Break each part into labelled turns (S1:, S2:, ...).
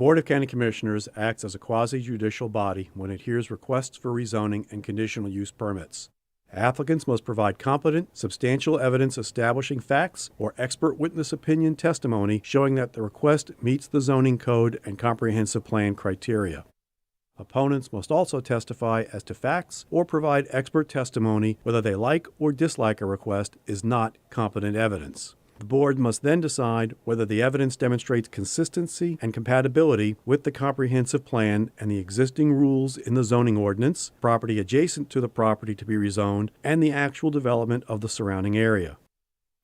S1: Board of County Commissioners acts as a quasi-judicial body when it hears requests for rezoning and conditional use permits. Applicants must provide competent, substantial evidence establishing facts or expert witness opinion testimony showing that the request meets the zoning code and comprehensive plan criteria. Opponents must also testify as to facts or provide expert testimony whether they like or dislike a request is not competent evidence. The board must then decide whether the evidence demonstrates consistency and compatibility with the comprehensive plan and the existing rules in the zoning ordinance, property adjacent to the property to be rezoned, and the actual development of the surrounding area.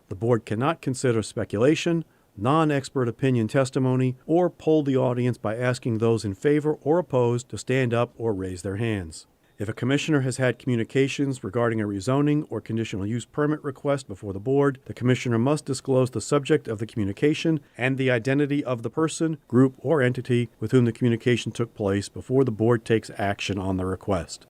S1: The board cannot consider speculation, non-expert opinion testimony, or poll the audience by asking those in favor or opposed to stand up or raise their hands. If a commissioner has had communications regarding a rezoning or conditional use permit request before the board, the commissioner must disclose the subject of the communication and the identity of the person, group, or entity with whom the communication took place before the board takes action on the request.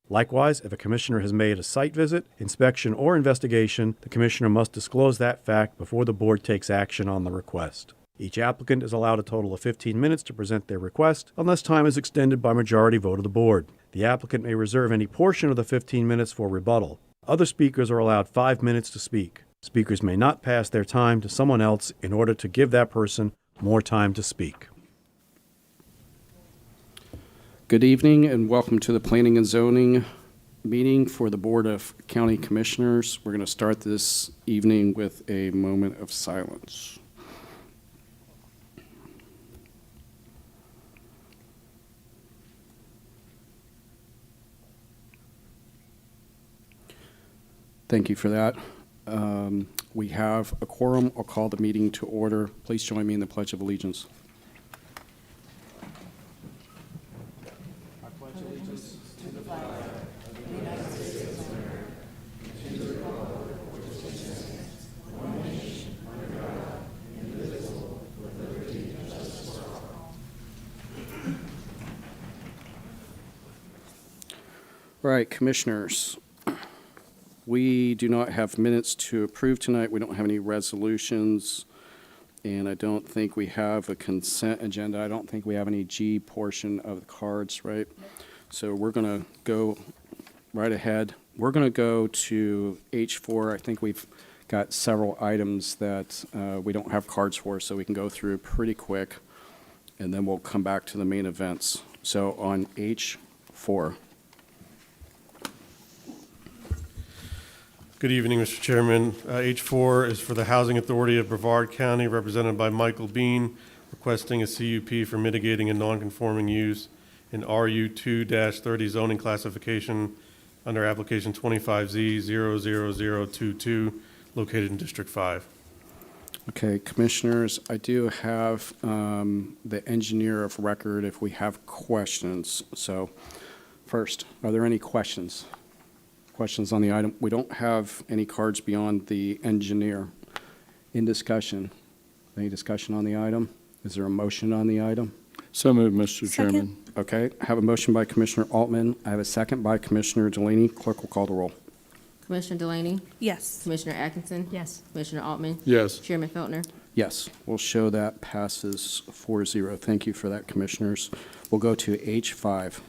S1: Likewise, if a commissioner has made a site visit, inspection, or investigation, the commissioner must disclose that fact before the board takes action on the request. Each applicant is allowed a total of 15 minutes to present their request, unless time is extended by majority vote of the board. The applicant may reserve any portion of the 15 minutes for rebuttal. Other speakers are allowed 5 minutes to speak. Speakers may not pass their time to someone else in order to give that person more time to speak.
S2: Good evening and welcome to the Planning and Zoning meeting for the Board of County Commissioners. We're going to start this evening with a moment of silence. Thank you for that. We have a quorum. I'll call the meeting to order. Please join me in the Pledge of Allegiance. I pledge allegiance to the flag of the United States of America and to the republic for which it stands, one nation, under God, indivisible, with liberty and justice for all. All right, Commissioners. We do not have minutes to approve tonight. We don't have any resolutions, and I don't think we have a consent agenda. I don't think we have any G portion of the cards, right? So we're going to go right ahead. We're going to go to H4. I think we've got several items that we don't have cards for, so we can go through pretty quick, and then we'll come back to the main events. So on H4.
S3: Good evening, Mr. Chairman. H4 is for the Housing Authority of Brevard County, represented by Michael Bean, requesting a CUP for mitigating a non-conforming use in RU2-30 zoning classification under application 25Z00022, located in District 5.
S2: Okay, Commissioners, I do have the engineer of record if we have questions. So first, are there any questions? Questions on the item? We don't have any cards beyond the engineer. In discussion, any discussion on the item? Is there a motion on the item?
S4: So moved, Mr. Chairman.
S2: Okay, I have a motion by Commissioner Altman. I have a second by Commissioner Delaney. Clerk will call the roll.
S5: Commissioner Delaney?
S6: Yes.
S5: Commissioner Atkinson?
S6: Yes.
S5: Commissioner Altman?
S4: Yes.
S5: Chairman Feltner?
S2: Yes, we'll show that passes 4-0. Thank you for that, Commissioners. We'll go to H5.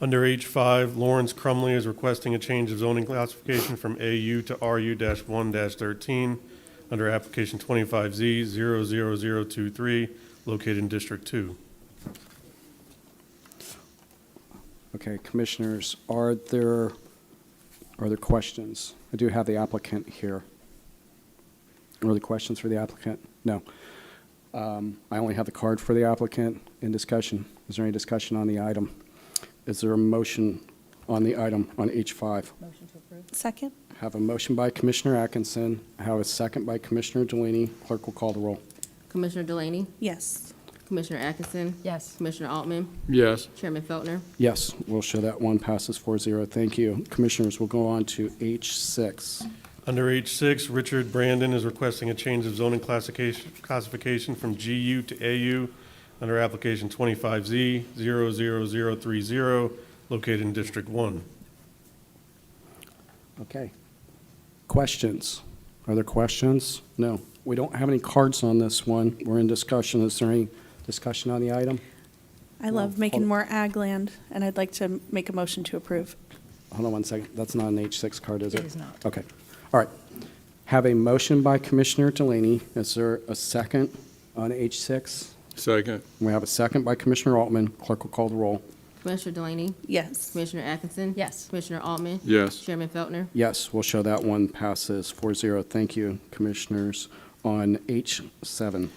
S3: Under H5, Lawrence Crumley is requesting a change of zoning classification from AU to RU-1-13 under application 25Z00023, located in District 2.
S2: Okay, Commissioners, are there questions? I do have the applicant here. Are there questions for the applicant? No. I only have the card for the applicant. In discussion, is there any discussion on the item? Is there a motion on the item on H5?
S6: Motion to approve. Second.
S2: I have a motion by Commissioner Atkinson. I have a second by Commissioner Delaney. Clerk will call the roll.
S5: Commissioner Delaney?
S6: Yes.
S5: Commissioner Atkinson?
S6: Yes.
S5: Commissioner Altman?
S4: Yes.
S5: Chairman Feltner?
S2: Yes, we'll show that one passes 4-0. Thank you. Commissioners, we'll go on to H6.
S3: Under H6, Richard Brandon is requesting a change of zoning classification from GU to AU under application 25Z00030, located in District 1.
S2: Okay. Questions? Are there questions? No. We don't have any cards on this one. We're in discussion. Is there any Discussion on the item?
S6: I love making more ag land, and I'd like to make a motion to approve.
S2: Hold on one second. That's not an H6 card, is it?
S7: It is not.
S2: Okay. All right. Have a motion by Commissioner Delaney. Is there a second on H6?
S4: Second.
S2: We have a second by Commissioner Altman. Clerk will call the roll.
S5: Commissioner Delaney,
S6: Yes.
S5: Commissioner Atkinson.
S7: Yes.
S5: Commissioner Altman.
S4: Yes.
S5: Chairman Feltner.
S2: Yes, we'll show that one passes 4-0. Thank you, Commissioners. On H7.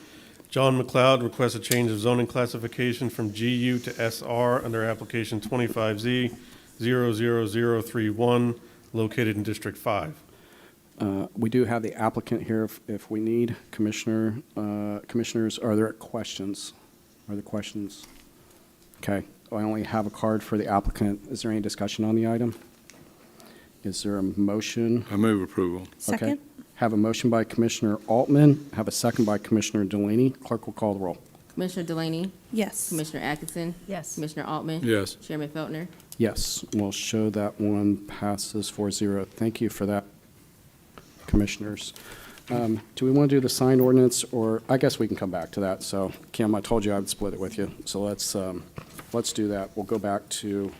S3: John McLeod requests a change of zoning classification from GU to SR under application 25Z 00031, located in District 5.
S2: We do have the applicant here if we need. Commissioners, are there questions? Are there questions? Okay, I only have a card for the applicant. Is there any discussion on the item? Is there a motion?
S4: I move approval.
S2: Okay.
S6: Second?
S2: Have a motion by Commissioner Altman, have a second by Commissioner Delaney. Clerk will call the roll.
S5: Commissioner Delaney,
S6: Yes.
S5: Commissioner Atkinson.
S7: Yes.
S5: Commissioner Altman.
S4: Yes.
S5: Chairman Feltner.
S2: Yes, we'll show that one passes 4-0. Thank you for that, Commissioners. Do we want to do the signed ordinance, or I guess we can come back to that. So, Kim, I told you I would split it with you. So let's do that. We'll go back to,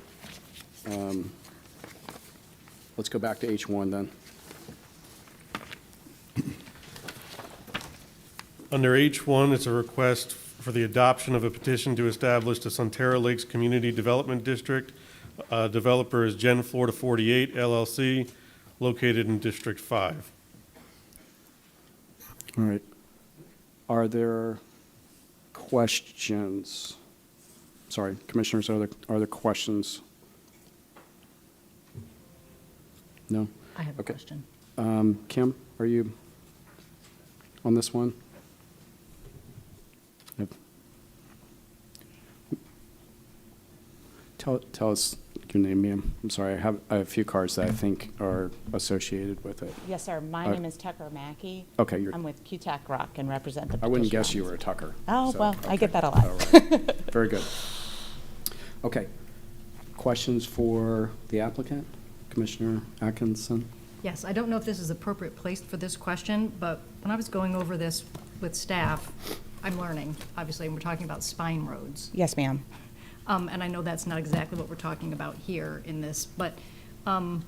S2: let's go back to H1 then.
S3: Under H1, it's a request for the adoption of a petition to establish the Terra Lakes Community Development District. Developer is Gen Florida 48 LLC, located in District 5.
S2: All right. Are there questions? Sorry, Commissioners, are there questions? No?
S7: I have a
S2: Okay.
S7: question.
S2: Kim, are you on this one? Yep. Tell us your name, ma'am. I'm sorry, I have a few cards that I think are associated with it.
S8: Yes, sir. My name is Tucker Mackey.
S2: Okay, you're,
S8: I'm with QTAC Rock and represent the
S2: I wouldn't
S8: petition
S2: guess you
S8: office.
S2: were a Tucker.
S8: Oh,
S2: so,
S8: well, I
S2: okay.
S8: get that a lot.
S2: All right. Very good. Okay. Questions for the applicant? Commissioner Atkinson?
S7: Yes, I don't know if this is appropriate place for this question, but when I was going over this with staff, I'm learning, obviously, and we're talking about spine roads.
S8: Yes, ma'am.
S7: And I know that's not exactly what we're talking about here in this, but the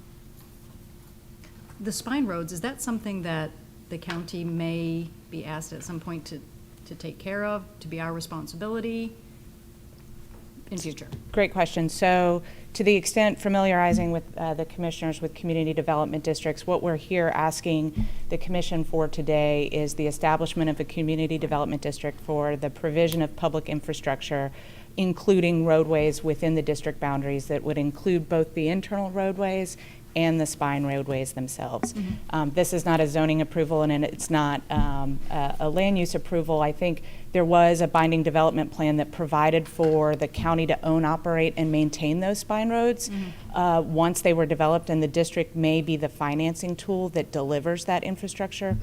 S7: spine roads, is that something that the county may be asked at some point to take care of, to be our responsibility in future?
S8: Great question. So to the extent familiarizing with the commissioners with community development districts, what we're here asking the commission for today is the establishment of a community development district for the provision of public infrastructure, including roadways within the district boundaries that would include both the internal roadways and the spine roadways themselves. This is not a zoning approval and it's not a land use approval. I think there was a binding development plan that provided for the county to own, operate, and maintain those spine roads once they were developed, and the district may be the financing tool that delivers that infrastructure.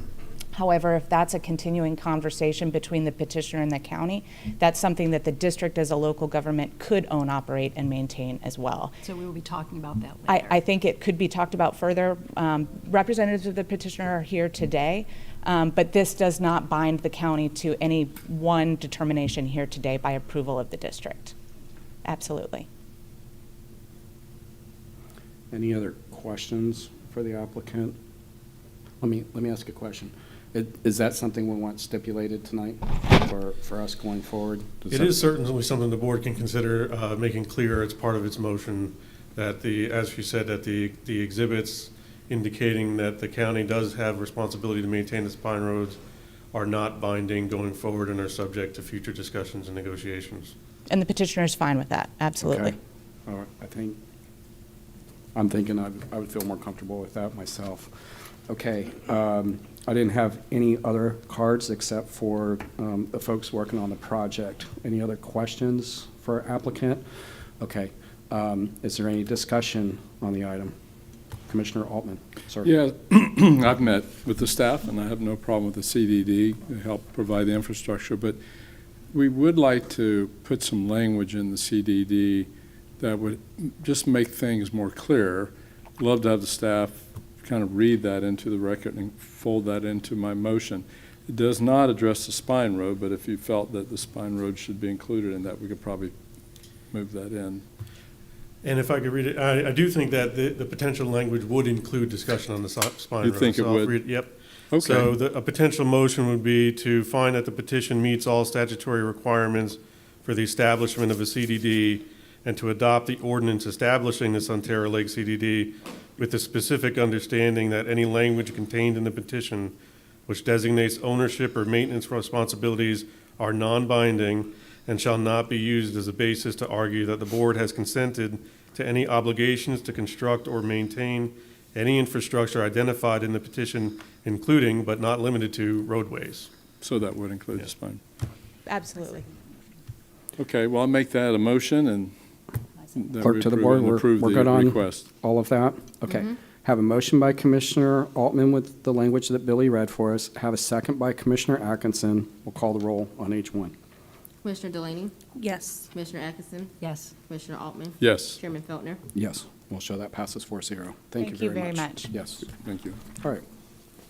S8: However, if that's a continuing conversation between the petitioner and the county, that's something that the district as a local government could own, operate, and maintain as well.
S7: So we will be talking about that later.
S8: I think it could be talked about further. Representatives of the petitioner are here today, but this does not bind the county to any one determination here today by approval of the district. Absolutely.
S2: Any other questions for the applicant? Let me ask a question. Is that something we want stipulated tonight for us going forward?
S3: It is certainly something the board can consider making clear as part of its motion that as you said, that the exhibits indicating that the county does have responsibility to maintain the spine roads are not binding going forward and are subject to future discussions and negotiations.
S8: And the petitioner is fine with that, absolutely.
S2: Okay. All right. I'm thinking I would feel more comfortable with that myself. Okay. I didn't have any other cards except for the folks working on the project. Any other questions for applicant? Okay. Is there any discussion on the item? Commissioner Altman, sir.
S4: Yeah, I've met with the staff, and I have no problem with the CDD to help provide the infrastructure, but we would like to put some language in the CDD that would just make things more clear. Love to have the staff kind of read that into the record and fold that into my motion. It does not address the spine road, but if you felt that the spine road should be included in that, we could probably move that in.
S3: And if I could read it, I do think that the potential language would include discussion on the spine
S4: You
S3: road.
S4: think it
S3: So I'll
S4: would?
S3: read- Yep.
S4: Okay.
S3: So a potential motion would be to find that the petition meets all statutory requirements for the establishment of a CDD and to adopt the ordinance establishing the Terra Lake CDD with the specific understanding that any language contained in the petition which designates ownership or maintenance responsibilities are non-binding and shall not be used as a basis to argue that the board has consented to any obligations to construct or maintain any infrastructure identified in the petition, including but not limited to roadways.
S4: So that would include the spine.
S8: Absolutely.
S4: Okay, well, I'll make that a motion and then
S2: Clerk
S4: we
S2: to the
S4: approve
S2: board,
S4: and
S2: we're
S4: approve the
S2: good on
S4: request.
S2: all of that? Okay. Have a motion by Commissioner Altman with the language that Billy read for us. Have a second by Commissioner Atkinson. We'll call the roll on H1.
S5: Commissioner Delaney,
S6: Yes.
S5: Commissioner Atkinson,
S7: Yes.
S5: Commissioner Altman,
S4: Yes,
S5: Chairman Feltner.
S2: Yes, we'll show that passes 4-0. Thank you very much. Yes.
S4: thank you.
S2: All right.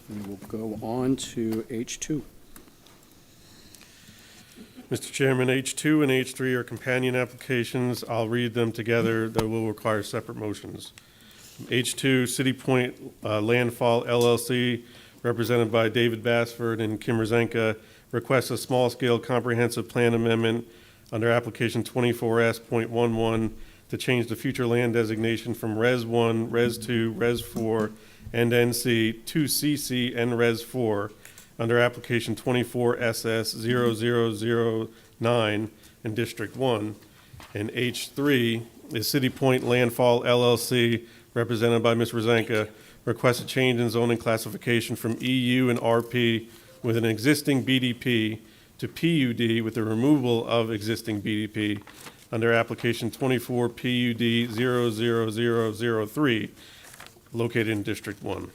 S2: And we'll go on to H2.
S3: Mr. Chairman, H2 and H3 are companion applications. I'll read them together, though will require separate motions. H2, City Pointe Landfall LLC, represented by David Bassford and Kim Rosenka, requests a small-scale comprehensive plan amendment under application 24S.11 to change the future land designation from Res 1, Res 2, Res 4, and NC to CC and Res 4 under application 24SS0009 in District 1. And H3 is City Pointe Landfall LLC, represented by Ms. Rosenka, requests a change in zoning classification from EU and RP with an existing BDP to PUD with the removal of existing BDP under application 24 PUD 00003, located in District 1.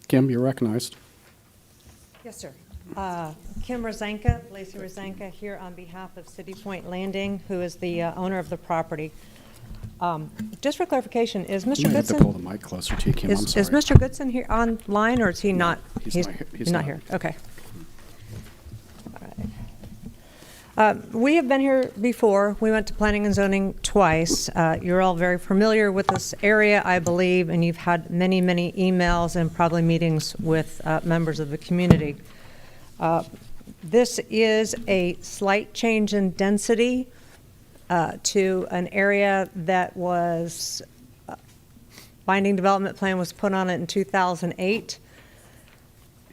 S2: Kim, you're recognized.
S9: Yes, sir. Kim Rosenka, Lacey Rosenka, here on behalf of City Point Landing, who is the owner of the property. Just for clarification, is
S2: You
S9: Mr.
S2: might have to pull
S9: Goodson,
S2: the mic closer to you, Kim. I'm
S9: is
S2: sorry.
S9: Mr. Goodson here online, or is he not?
S2: he's not here. He's
S9: not
S2: not.
S9: here, okay. All right. We have been here before. We went to planning and zoning twice. You're all very familiar with this area, I believe, and you've had many, many emails and probably meetings with members of the community. This is a slight change in density to an area that was, binding development plan was put on it in 2008.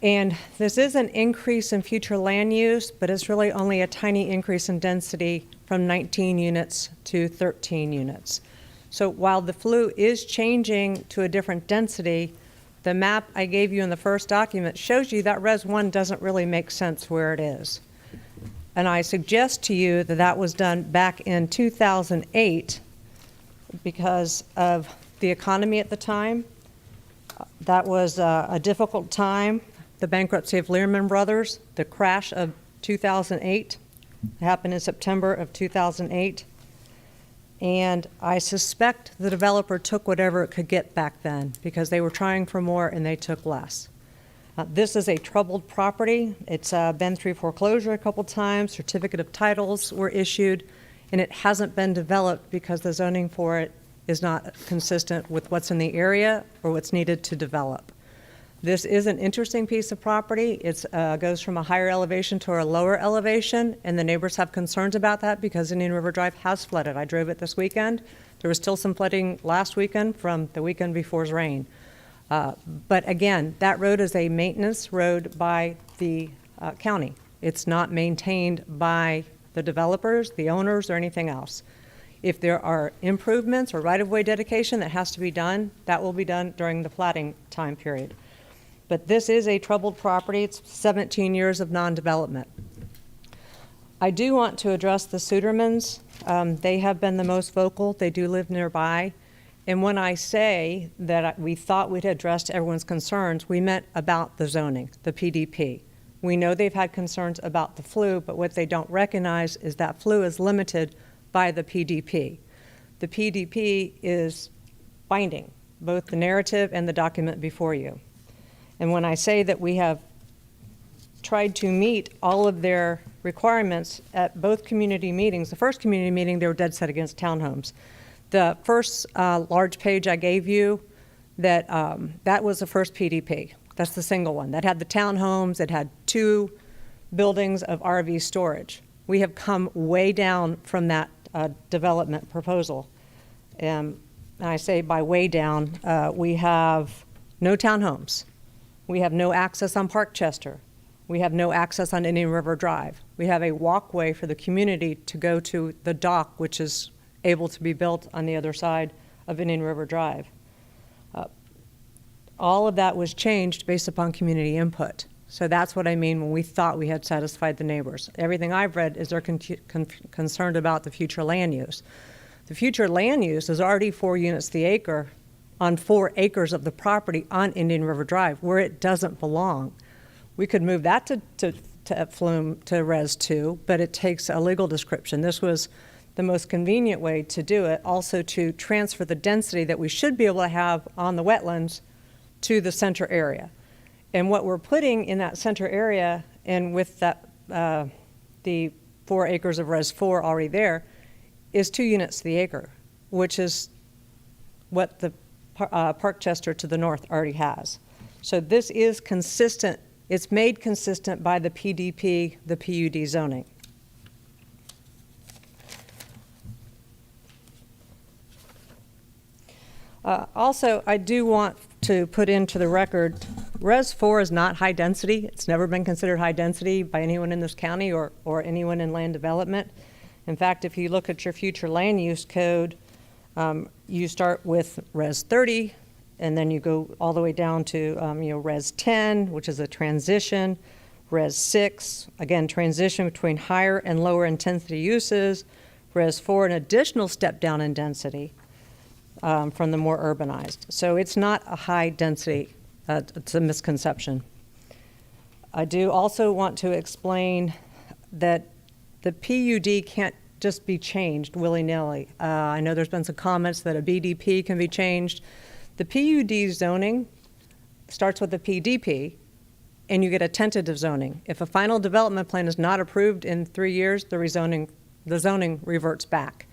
S9: And this is an increase in future land use, but it's really only a tiny increase in density from 19 units to 13 units. So while the flue is changing to a different density, the map I gave you in the first document shows you that Res 1 doesn't really make sense where it is. And I suggest to you that that was done back in 2008 because of the economy at the time. That was a difficult time. The bankruptcy of Learman Brothers, the crash of 2008, happened in September of 2008. And I suspect the developer took whatever it could get back then because they were trying for more and they took less. This is a troubled property. It's been through foreclosure a couple times, certificate of titles were issued, and it hasn't been developed because the zoning for it is not consistent with what's in the area or what's needed to develop. This is an interesting piece of property. It goes from a higher elevation to a lower elevation, and the neighbors have concerns about that because Indian River Drive has flooded. I drove it this weekend. There was still some flooding last weekend from the weekend before's rain. But again, that road is a maintenance road by the county. It's not maintained by the developers, the owners, or anything else. If there are improvements or right-of-way dedication that has to be done, that will be done during the platting time period. But this is a troubled property. It's 17 years of non-development. I do want to address the Sudermans. They have been the most vocal. They do live nearby. And when I say that we thought we'd addressed everyone's concerns, we meant about the zoning, the PDP. We know they've had concerns about the flue, but what they don't recognize is that flue is limited by the PDP. The PDP is binding, both the narrative and the document before you. And when I say that we have tried to meet all of their requirements at both community meetings, the first community meeting, they were dead set against townhomes. The first large page I gave you, that was the first PDP. That's the single one. That had the townhomes, it had 2 buildings of RV storage. We have come way down from that development proposal. And I say by way down, we have no townhomes. We have no access on Parkchester. We have no access on Indian River Drive. We have a walkway for the community to go to the dock, which is able to be built on the other side of Indian River Drive. All of that was changed based upon community input. So that's what I mean when we thought we had satisfied the neighbors. Everything I've read is they're concerned about the future land use. The future land use is already 4 units to the acre on 4 acres of the property on Indian River Drive, where it doesn't belong. We could move that to Res 2, but it takes a legal description. This was the most convenient way to do it, also to transfer the density that we should be able to have on the wetlands to the center area. And what we're putting in that center area, and with that the 4 acres of Res 4 already there, is 2 units to the acre, which is what the Parkchester to the north already has. So this is consistent. It's made consistent by the PDP, the PUD zoning. Also, I do want to put into the record, Res 4 is not high density. It's never been considered high density by anyone in this county or anyone in land development. In fact, if you look at your future land use code, you start with Res 30, and then you go all the way down to Res 10, which is a transition, Res 6, again, transition between higher and lower intensity uses, Res 4, an additional step down in density from the more urbanized. So it's not a high density, it's a misconception. I do also want to explain that the PUD can't just be changed willy-nilly. I know there's been some comments that a BDP can be changed. The PUD zoning starts with the PDP, and you get a tentative zoning. If a final development plan is not approved in 3 years, the zoning reverts back.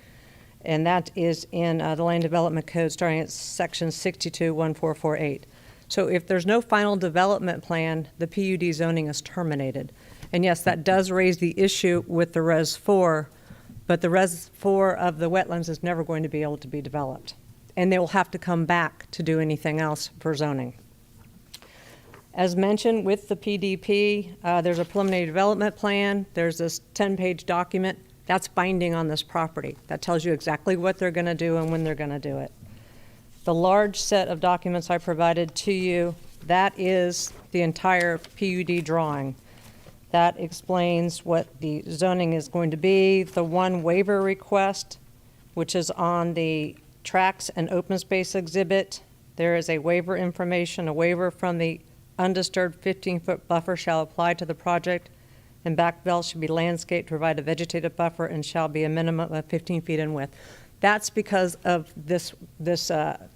S9: And that is in the Land Development Code starting at section 621448. So if there's no final development plan, the PUD zoning is terminated. And yes, that does raise the issue with the Res 4, but the Res 4 of the wetlands is never going to be able to be developed. And they will have to come back to do anything else for zoning. As mentioned with the PDP, there's a preliminary development plan. There's this 10-page document. That's binding on this property. That tells you exactly what they're going to do and when they're going to do it. The large set of documents I provided to you, that is the entire PUD drawing. That explains what the zoning is going to be. The one waiver request, which is on the tracks and open space exhibit, there is a waiver information. A waiver from the undisturbed 15-foot buffer shall apply to the project, and back belt should be landscaped to provide a vegetative buffer and shall be a minimum of 15 feet in width. That's because of this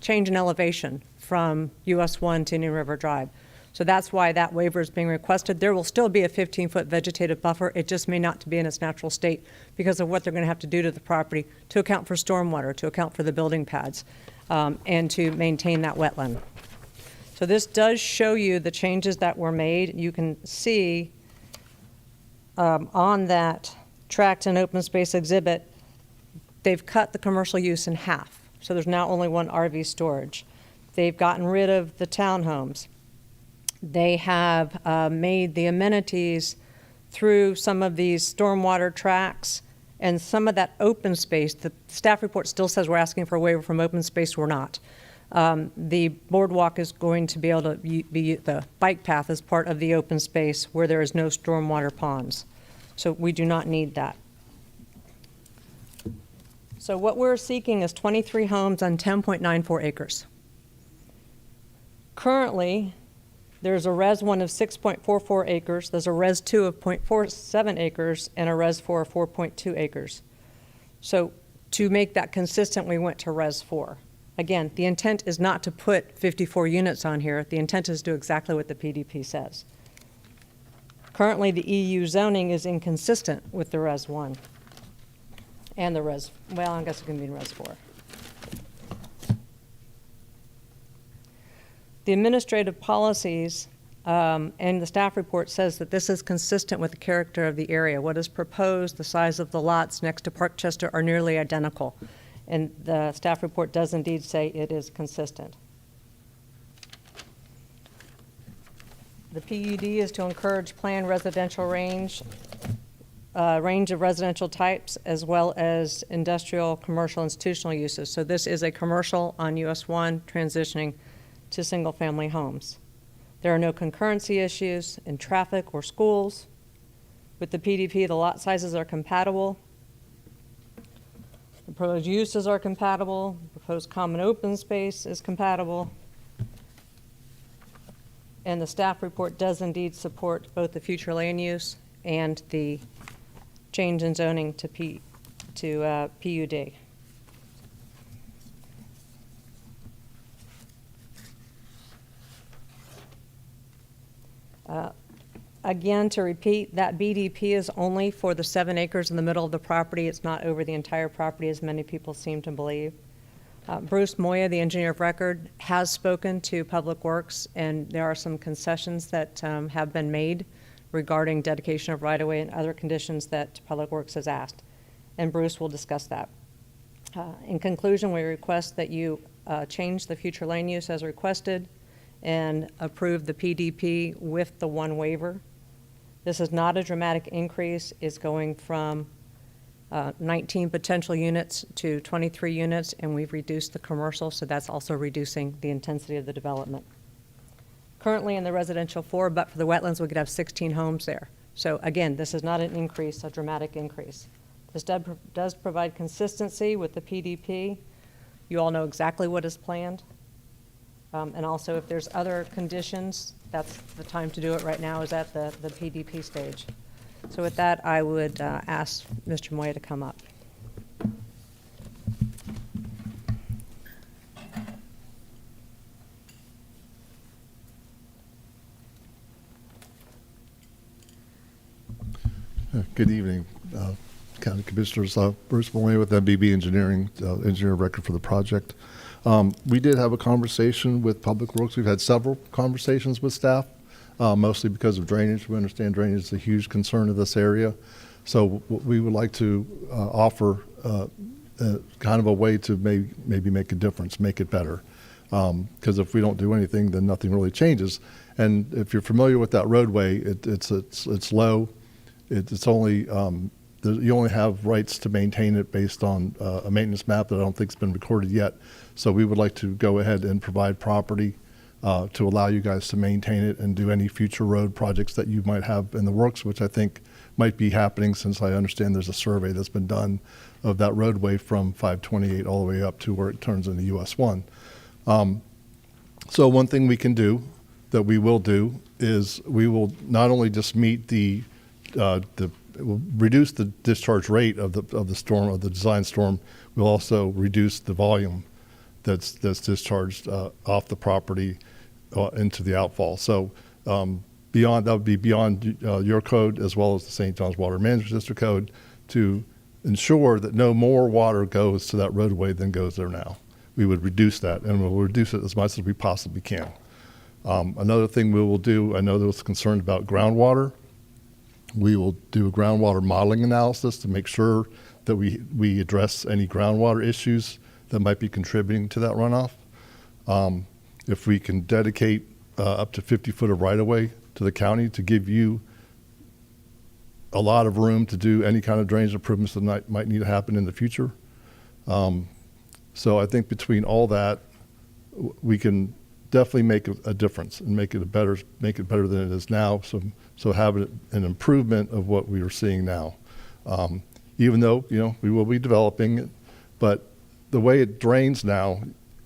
S9: change in elevation from US 1 to Indian River Drive. So that's why that waiver is being requested. There will still be a 15-foot vegetative buffer. It just may not be in its natural state because of what they're going to have to do to the property to account for stormwater, to account for the building pads, and to maintain that wetland. So this does show you the changes that were made. You can see on that tract and open space exhibit, they've cut the commercial use in half. So there's now only one RV storage. They've gotten rid of the townhomes. They have made the amenities through some of these stormwater tracks and some of that open space. The staff report still says we're asking for a waiver from open space. We're not. The boardwalk is going to be able to be the bike path as part of the open space where there is no stormwater ponds. So we do not need that. So what we're seeking is 23 homes on 10.94 acres. Currently, there's a Res 1 of 6.44 acres, there's a Res 2 of 0.47 acres, and a Res 4 of 4.2 acres. So To make that consistent, we went to Res 4. Again, the intent is not to put 54 units on here. The intent is to do exactly what the PDP says. Currently, the EU zoning is inconsistent with the Res 1 and the Res, well, I guess it can be in Res 4. The administrative policies and the staff report says that this is consistent with the character of the area. What is proposed, the size of the lots next to Parkchester are nearly identical. And the staff report does indeed say it is consistent. The PUD is to encourage planned residential range of residential types, as well as industrial, commercial, institutional uses. So this is a commercial on US 1 transitioning to single-family homes. There are no concurrency issues in traffic or schools. With the PDP, the lot sizes are compatible. The proposed uses are compatible. Proposed common open space is compatible. And the staff report does indeed support both the future land use and the change in zoning to PUD. Again, to repeat, that BDP is only for the 7 acres in the middle of the property. It's not over the entire property, as many people seem to believe. Bruce Moya, the engineer of record, has spoken to Public Works, and there are some concessions that have been made regarding dedication of right-of-way and other conditions that Public Works has asked. And Bruce will discuss that. In conclusion, we request that you change the future land use as requested and approve the PDP with the 1 waiver. This is not a dramatic increase. It's going from 19 potential units to 23 units, and we've reduced the commercial, so that's also reducing the intensity of the development. Currently in the residential 4, but for the wetlands, we could have 16 homes there. So again, this is not an increase, a dramatic increase. This does provide consistency with the PDP. You all know exactly what is planned. And also, if there's other conditions, that's the time to do it right now, is at the PDP stage. So with that, I would ask Mr. Moya to come up.
S10: Good evening, County Commissioners. Bruce Moya with MBB Engineering, engineer of record for the project. We did have a conversation with Public Works. We've had several conversations with staff, mostly because of drainage. We understand drainage is a huge concern of this area. So we would like to offer kind of a way to maybe make a difference, make it better. Because if we don't do anything, then nothing really changes. And if you're familiar with that roadway, it's low. It's only you only have rights to maintain it based on a maintenance map that I don't think has been recorded yet. So we would like to go ahead and provide property to allow you guys to maintain it and do any future road projects that you might have in the works, which I think might be happening, since I understand there's a survey that's been done of that roadway from 528 all the way up to where it turns into US 1. So one thing we can do, that we will do, is we will not only just meet we'll reduce the discharge rate of the storm, of the design storm. We'll also reduce the volume that's discharged off the property into the outfall. So that would be beyond your code, as well as the St. John's Water Management District code, to ensure that no more water goes to that roadway than goes there now. We would reduce that, and we'll reduce it as much as we possibly can. Another thing we will do, I know there was concern about groundwater. We will do a groundwater modeling analysis to make sure that we address any groundwater issues that might be contributing to that runoff. If we can dedicate up to 50 foot of right-of-way to the county to give you a lot of room to do any kind of drainage improvements that might need to happen in the future. So I think between all that, we can definitely make a difference and make it better than it is now. So have an improvement of what we are seeing now. Even though, we will be developing it, but the way it drains now,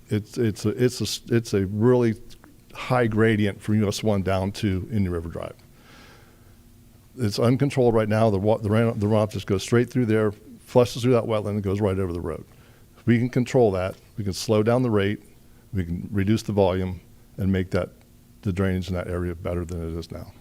S10: it's a really high gradient from US 1 down to Indian River Drive. It's uncontrolled right now. The runoff just goes straight through there, flushes through that wetland and goes right over the road. If we can control that, we can slow down the rate, we can reduce the volume, and make the drainage in that area better than it is now.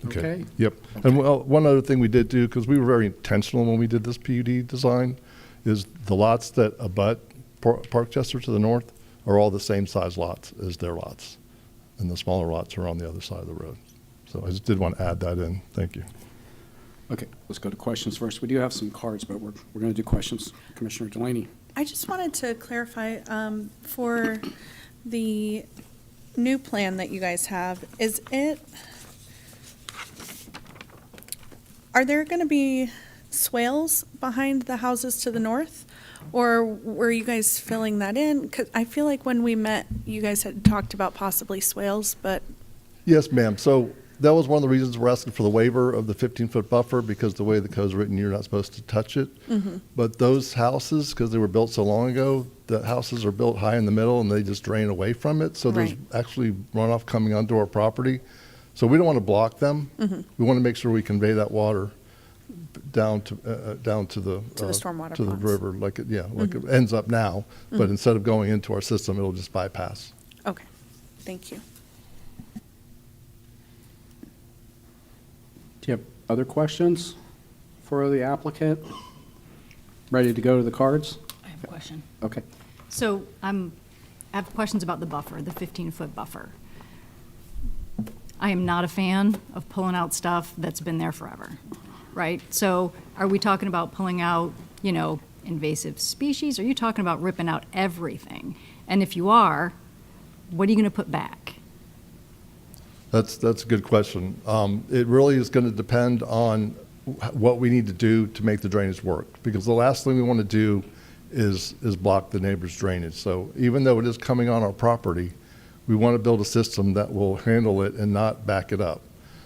S2: Okay.
S10: Yep. And one other thing we did do, because we were very intentional when we did this PUD design, is the lots that abut Parkchester to the north are all the same size lots as their lots. And the smaller lots are on the other side of the road. So I just did want to add that in. Thank you.
S2: Okay, let's go to questions first. We do have some cards, but we're going to do questions. Commissioner Delaney.
S6: I just wanted to clarify, for the new plan that you guys have, are there going to be swales behind the houses to the north? Or were you guys filling that in? 'Cause I feel like when we met, you guys had talked about possibly swales, but
S10: Yes, ma'am. So that was one of the reasons we're asking for the waiver of the 15-foot buffer, because the way the code's written, you're not supposed to touch it. But those houses, because they were built so long ago, the houses are built high in the middle and they just drain away from it. So there's
S6: Right.
S10: actually runoff coming onto our property. So we don't want to block them. We want to make sure we convey that water down to the
S6: stormwater
S10: to the
S6: ponds.
S10: river, like it ends up now. But instead of going into our system, it'll just bypass.
S6: okay, thank you.
S2: Do you have other questions for the applicant? Ready to go to the cards?
S7: I have a question.
S2: Okay.
S7: So I have questions about the buffer, the 15-foot buffer. I am not a fan of pulling out stuff that's been there forever, right? So are we talking about pulling out, invasive species? Are you talking about ripping out everything? And if you are, what are you going to put back?
S10: That's a good question. It really is going to depend on what we need to do to make the drainage work, because the last thing we want to do is block the neighbor's drainage. So even though it is coming on our property, we want to build a system that will handle it and not back it up.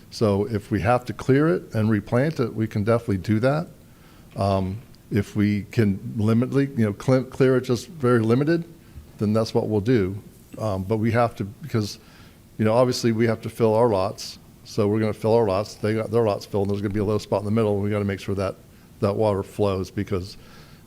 S10: So if we have to clear it and replant it, we can definitely do that. If we can clear it just very limited, then that's what we'll do. But we have to, because obviously we have to fill our lots. So we're going to fill our lots. They got their lots filled, and there's going to be a low spot in the middle, and we got to make sure that water flows, because,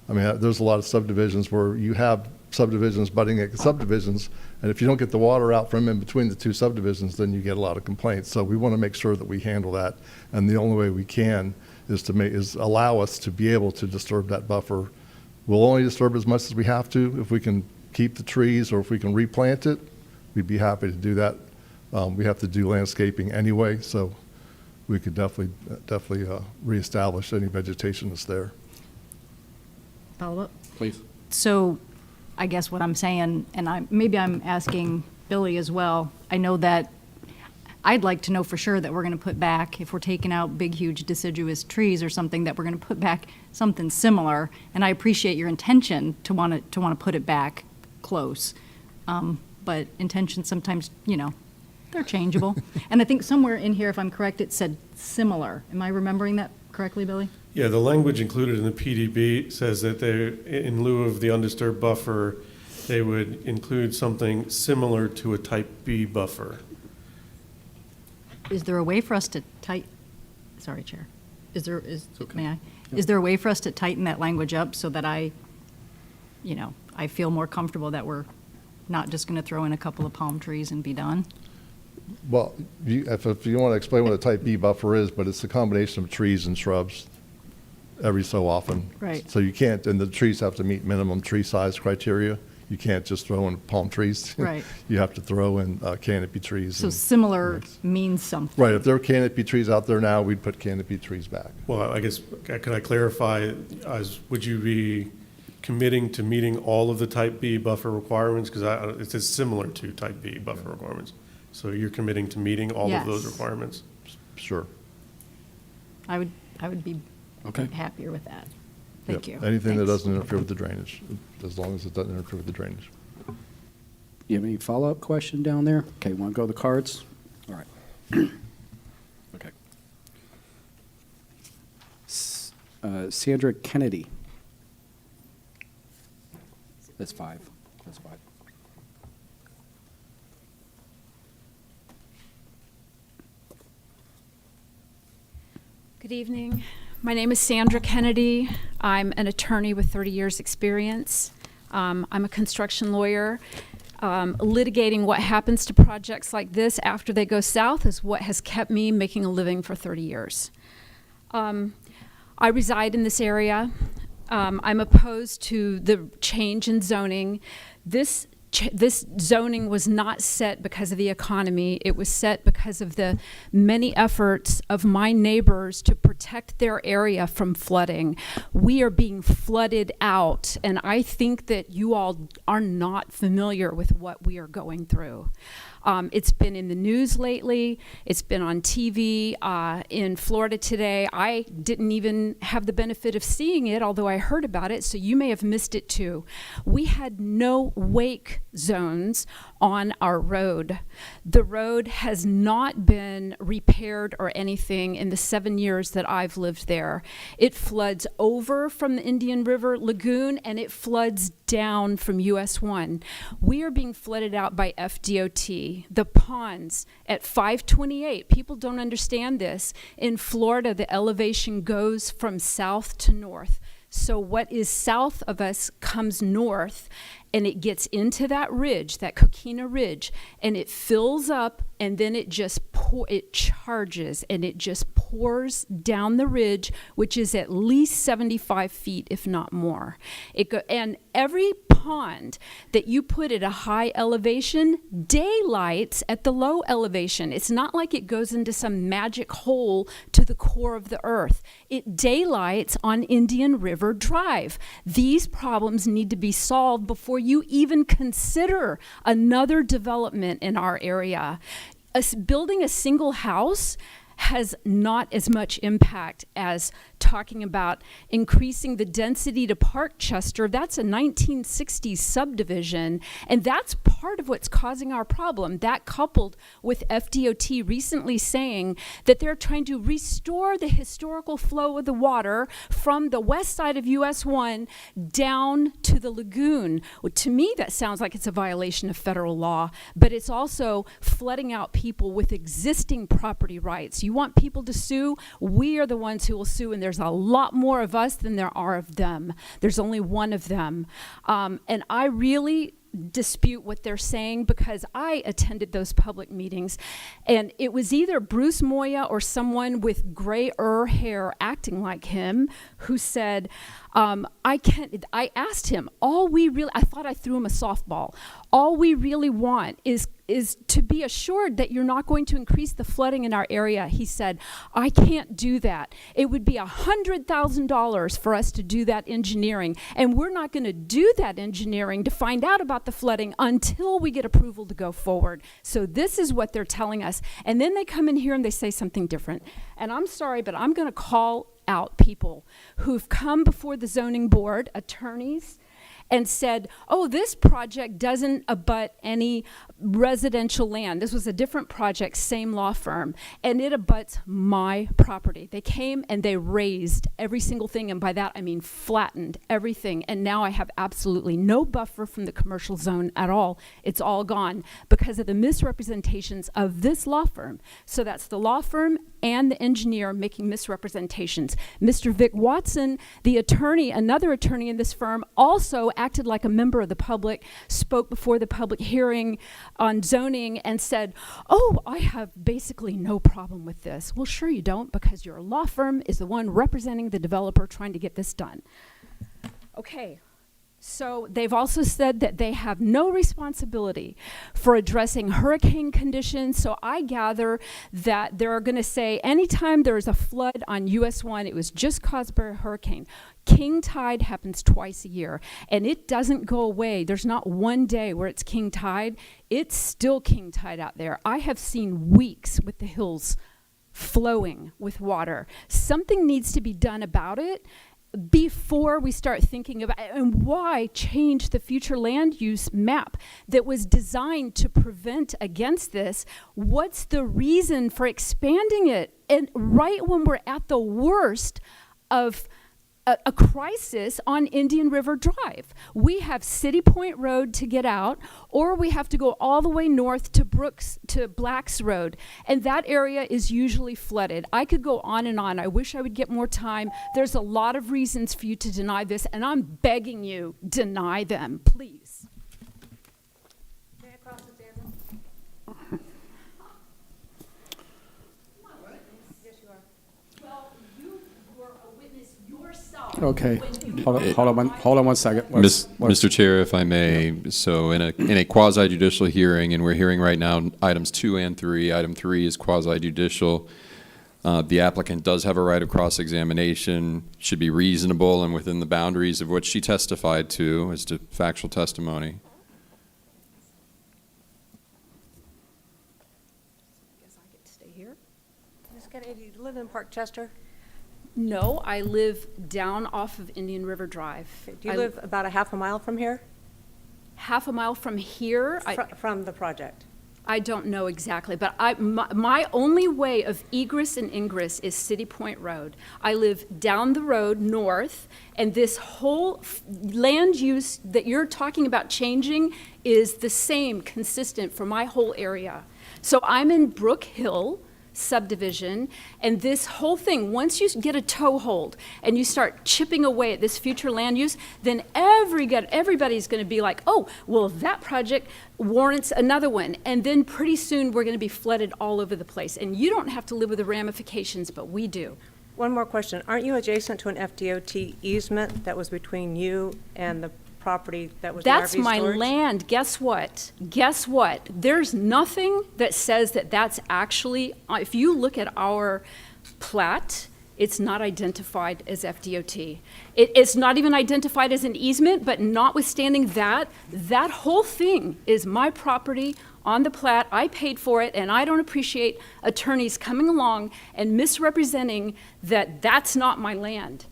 S10: there's a lot of subdivisions where you have subdivisions butting at subdivisions, and if you don't get the water out from in between the two subdivisions, then you get a lot of complaints. So we want to make sure that we handle that, and the only way we can is allow us to be able to disturb that buffer. We'll only disturb as much as we have to. If we can keep the trees or if we can replant it, we'd be happy to do that. We have to do landscaping anyway, so we could definitely reestablish any vegetation that's there.
S7: Follow up?
S2: Please.
S7: So I guess what I'm saying, and maybe I'm asking Billy as well, I know that I'd like to know for sure that we're going to put back, if we're taking out big, huge deciduous trees or something, that we're going to put back something similar. And I appreciate your intention to want to put it back close. But intentions sometimes, they're changeable. And I think somewhere in here, if I'm correct, it said similar. Am I remembering that correctly, Billy?
S3: Yeah, the language included in the PDB says that in lieu of the undisturbed buffer, they would include something similar to a type B buffer.
S7: Is there a way for us to sorry, Chair. May I? Is there a way for us to tighten that language up so that I feel more comfortable that we're not just going to throw in a couple of palm trees and be done?
S10: Well, if you want to explain what a type B buffer is, but it's a combination of trees and shrubs every so often.
S7: Right.
S10: So you can't, and the trees have to meet minimum tree size criteria. You can't just throw in palm trees.
S7: Right.
S10: You have to throw in canopy trees.
S7: So
S10: and-
S7: similar means something.
S10: Right, if there are canopy trees out there now, we'd put canopy trees back.
S3: Well, I guess, could I clarify, would you be committing to meeting all of the type B buffer requirements? Because it says similar to type B buffer requirements. So you're committing to meeting all of those
S7: Yes.
S3: requirements?
S10: Sure.
S7: I would be
S2: Okay.
S7: happier with that. Thank you.
S10: Yep. Anything that
S7: Thanks.
S10: doesn't interfere with the drainage, as long as it doesn't interfere with the drainage.
S2: You have any follow-up question down there? Okay, want to go to the cards? All right. Okay. Sandra Kennedy. That's 5. That's 5.
S11: Good evening. My name is Sandra Kennedy. I'm an attorney with 30 years experience. I'm a construction lawyer. Litigating what happens to projects like this after they go south is what has kept me making a living for 30 years. I reside in this area. I'm opposed to the change in zoning. This zoning was not set because of the economy. It was set because of the many efforts of my neighbors to protect their area from flooding. We are being flooded out, and I think that you all are not familiar with what we are going through. It's been in the news lately. It's been on TV in Florida today. I didn't even have the benefit of seeing it, although I heard about it, so you may have missed it too. We had no wake zones on our road. The road has not been repaired or anything in the 7 years that I've lived there. It floods over from the Indian River Lagoon, and it floods down from US 1. We are being flooded out by FDOT. The ponds at 528, people don't understand this. In Florida, the elevation goes from south to north. So what is south of us comes north, and it gets into that ridge, that Coquina Ridge, and it fills up, and then it just it charges, and it just pours down the ridge, which is at least 75 feet, if not more. And every pond that you put at a high elevation daylights at the low elevation. It's not like it goes into some magic hole to the core of the earth. It daylights on Indian River Drive. These problems need to be solved before you even consider another development in our area. Building a single house has not as much impact as talking about increasing the density to Parkchester. That's a 1960s subdivision, and that's part of what's causing our problem. That coupled with FDOT recently saying that they're trying to restore the historical flow of the water from the west side of US 1 down to the lagoon. Well, to me, that sounds like it's a violation of federal law, but it's also flooding out people with existing property rights. You want people to sue? We are the ones who will sue, and there's a lot more of us than there are of them. There's only one of them. And I really dispute what they're saying because I attended those public meetings, and it was either Bruce Moya or someone with grayer hair acting like him who said, I asked him, I thought I threw him a softball. All we really want is to be assured that you're not going to increase the flooding in our area. He said, I can't do that. It would be $100,000 for us to do that engineering, and we're not going to do that engineering to find out about the flooding until we get approval to go forward. So this is what they're telling us. And then they come in here and they say something different. And I'm sorry, but I'm going to call out people who've come before the zoning board, attorneys, and said, oh, this project doesn't abut any residential land. This was a different project, same law firm, and it abuts my property. They came and they raised every single thing, and by that I mean flattened everything, and now I have absolutely no buffer from the commercial zone at all. It's all gone because of the misrepresentations of this law firm. So that's the law firm and the engineer making misrepresentations. Mr. Vic Watson, the attorney, another attorney in this firm, also acted like a member of the public, spoke before the public hearing on zoning and said, oh, I have basically no problem with this. Well, sure you don't, because your law firm is the one representing the developer trying to get this done. Okay. So they've also said that they have no responsibility for addressing hurricane conditions. So I gather that they're going to say anytime there is a flood on US 1, it was just caused by a hurricane. King tide happens twice a year, and it doesn't go away. There's not one day where it's king tide. It's still king tide out there. I have seen weeks with the hills flowing with water. Something needs to be done about it before we start thinking about, and why change the future land use map that was designed to prevent against this? What's the reason for expanding it? And right when we're at the worst of a crisis on Indian River Drive. We have City Point Road to get out, or we have to go all the way north to Blacks Road, and that area is usually flooded. I could go on and on. I wish I would get more time. There's a lot of reasons for you to deny this, and I'm begging you, deny them, please.
S2: Okay, hold on one second.
S12: Mr. Chair, if I may, so in a quasi-judicial hearing, and we're hearing right now items 2 and 3. Item 3 is quasi-judicial. The applicant does have a right of cross-examination, should be reasonable and within the boundaries of what she testified to as to factual testimony.
S11: Guess I get to stay here?
S9: Ms. Kennedy, do you live in Park Chester?
S11: No, I live down off of Indian River Drive.
S9: Do you live about a half a mile from here?
S11: Half a mile from here?
S9: From the project?
S11: I don't know exactly, but my only way of egress and ingress is City Point Road. I live down the road north, and this whole land use that you're talking about changing is the same, consistent for my whole area. So I'm in Brook Hill subdivision, and this whole thing, once you get a toehold and you start chipping away at this future land use, then everybody's going to be like, oh, well, that project warrants another one, and then pretty soon we're going to be flooded all over the place, and you don't have to live with the ramifications, but we do.
S9: One more question. Aren't you adjacent to an FDOT easement that was between you and the property that was
S11: That's
S9: the RV
S11: my
S9: storage?
S11: land. Guess what? Guess what? There's nothing that says that that's actually, if you look at our plat, it's not identified as FDOT. It's not even identified as an easement, but notwithstanding that, that whole thing is my property on the plat. I paid for it, and I don't appreciate attorneys coming along and misrepresenting that that's not my land.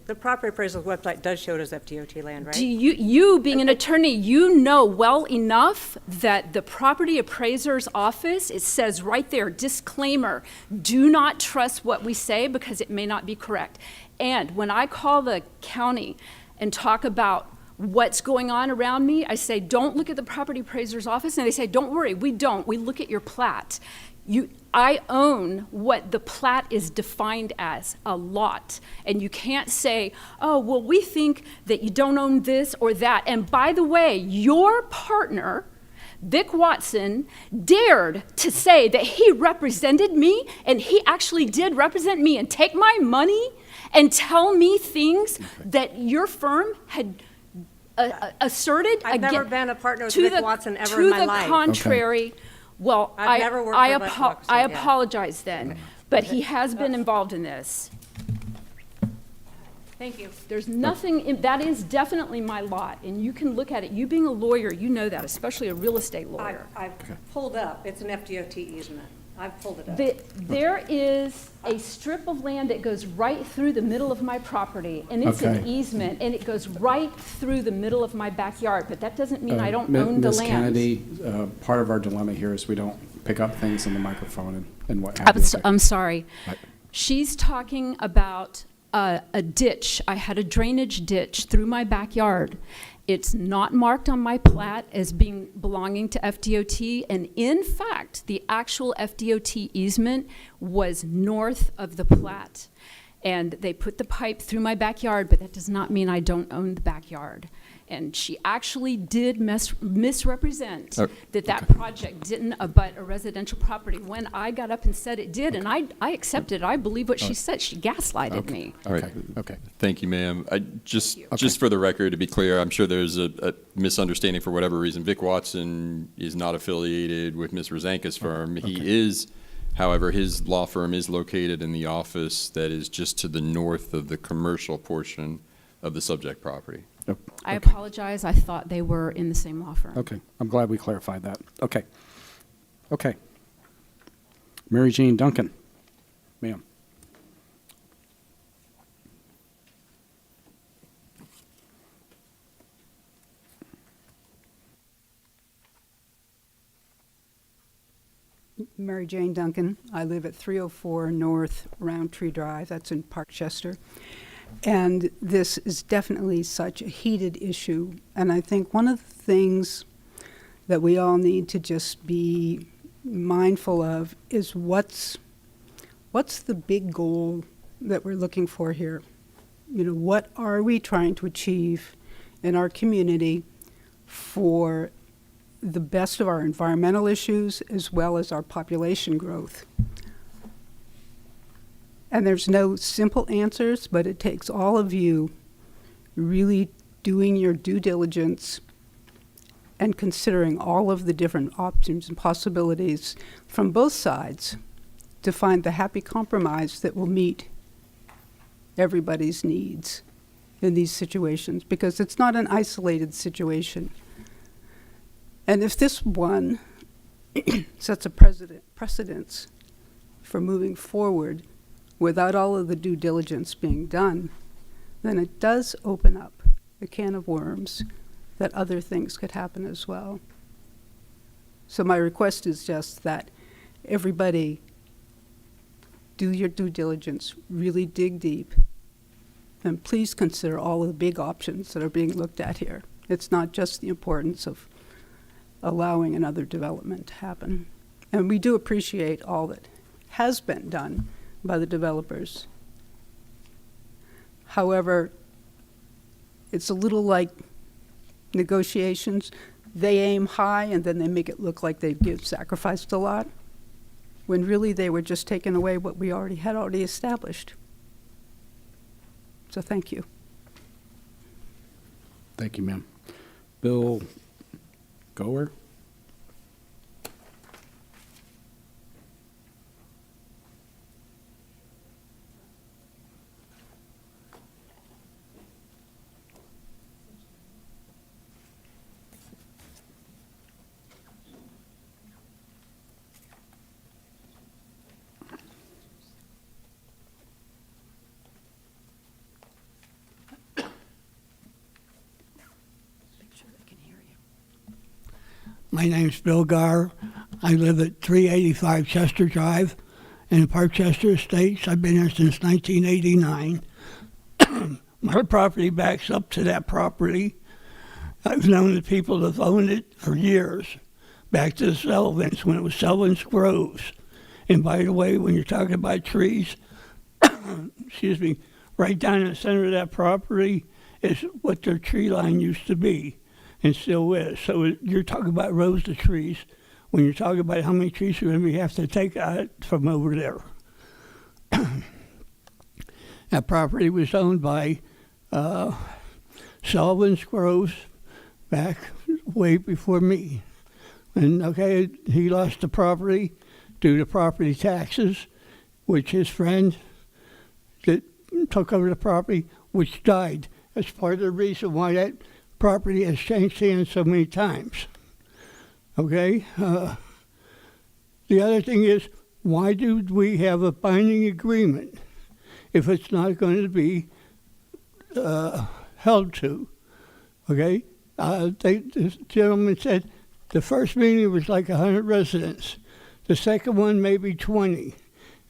S9: The property appraisal website does show it as FDOT land, right?
S11: Do you being an attorney, you know well enough that the property appraiser's office, it says right there, disclaimer, do not trust what we say because it may not be correct. And when I call the county and talk about what's going on around me, I say, don't look at the property appraiser's office, and they say, don't worry, we don't. We look at your plat. I own what the plat is defined as, a lot. And you can't say, oh, well, we think that you don't own this or that. And by the way, your partner, Vic Watson, dared to say that he represented me, and he actually did represent me, and take my money and tell me things that your firm had asserted.
S9: I've never been a partner with Vic Watson ever in my life.
S11: To the contrary. Well,
S9: I've never worked for Vic Watson,
S11: I
S9: yeah.
S11: apologize then, but he has been involved in this.
S9: Thank you.
S11: There's nothing, that is definitely my lot, and you can look at it. You being a lawyer, you know that, especially a real estate lawyer.
S9: I've pulled up. It's an FDOT easement. I've pulled it up.
S11: There is a strip of land that goes right through the middle of my property, and it's an easement, and it goes right through the middle of my backyard, but that doesn't mean I don't own the
S2: Ms.
S11: land.
S2: Kennedy, part of our dilemma here is we don't pick up things in the microphone and what have you.
S11: I'm sorry. She's talking about a ditch. I had a drainage ditch through my backyard. It's not marked on my plat as belonging to FDOT, and in fact, the actual FDOT easement was north of the plat. And they put the pipe through my backyard, but that does not mean I don't own the backyard. And she actually did misrepresent that project didn't abut a residential property when I got up and said it did, and I accepted it. I believe what she said. She gaslighted me.
S12: All right.
S2: Okay.
S12: Thank you, ma'am. Just for the record, to be clear, I'm sure there's a misunderstanding for whatever reason. Vic Watson is not affiliated with Ms. Rosanka's firm. He is, however, his law firm is located in the office that is just to the north of the commercial portion of the subject property.
S11: I apologize. I thought they were in the same law firm.
S2: Okay, I'm glad we clarified that. Okay. Mary Jean Duncan, ma'am.
S13: Mary Jane Duncan. I live at 304 North Roundtree Drive. That's in Park Chester. And this is definitely such a heated issue. And I think one of the things that we all need to just be mindful of is what's the big goal that we're looking for here? You know, what are we trying to achieve in our community for the best of our environmental issues as well as our population growth? And there's no simple answers, but it takes all of you really doing your due diligence and considering all of the different options and possibilities from both sides to find the happy compromise that will meet everybody's needs in these situations, because it's not an isolated situation. And if this one sets a precedence for moving forward without all of the due diligence being done, then it does open up a can of worms that other things could happen as well. So my request is just that everybody do your due diligence, really dig deep, and please consider all of the big options that are being looked at here. It's not just the importance of allowing another development to happen. And we do appreciate all that has been done by the developers. However, it's a little like negotiations. They aim high and then they make it look like they've sacrificed a lot, when really they were just taking away what we had already established. So thank you.
S2: Thank you, ma'am. Bill Goer?
S14: My name's Bill Garr. I live at 385 Chester Drive in Parkchester Estates. I've been here since 1989. My property backs up to that property. I've known the people that have owned it for years, back to the Sullivans, when it was Sullivan's Groves. And by the way, when you're talking about trees, excuse me, right down in the center of that property is what their tree line used to be and still is. So you're talking about rows of trees when you're talking about how many trees you're going to have to take out from over there. That property was owned by Sullivan's Groves back way before me. And okay, he lost the property due to property taxes, which his friend that took over the property, which died. That's part of the reason why that property has changed hands so many times. Okay? The other thing is, why do we have a binding agreement if it's not going to be held to? Okay? The gentleman said the first meeting was like 100 residents. The second one, maybe 20.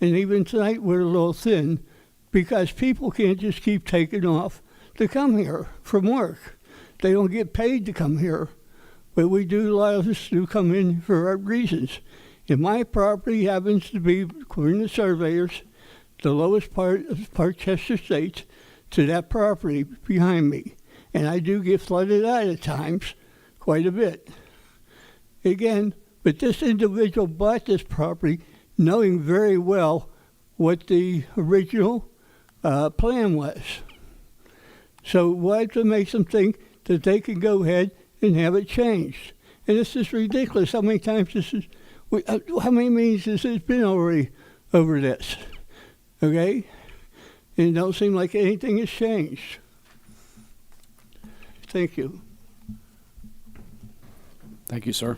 S14: And even tonight, we're a little thin because people can't just keep taking off to come here from work. They don't get paid to come here. But we do, a lot of us do come in for our reasons. And my property happens to be, according to surveyors, the lowest part of Parkchester Estates to that property behind me. And I do get flooded out at times, quite a bit. Again, but this individual bought this property knowing very well what the original plan was. So why to make them think that they can go ahead and have it changed? And this is ridiculous. How many times how many meetings has it been already over this? Okay? And it don't seem like anything has changed. Thank you.
S2: Thank you, sir.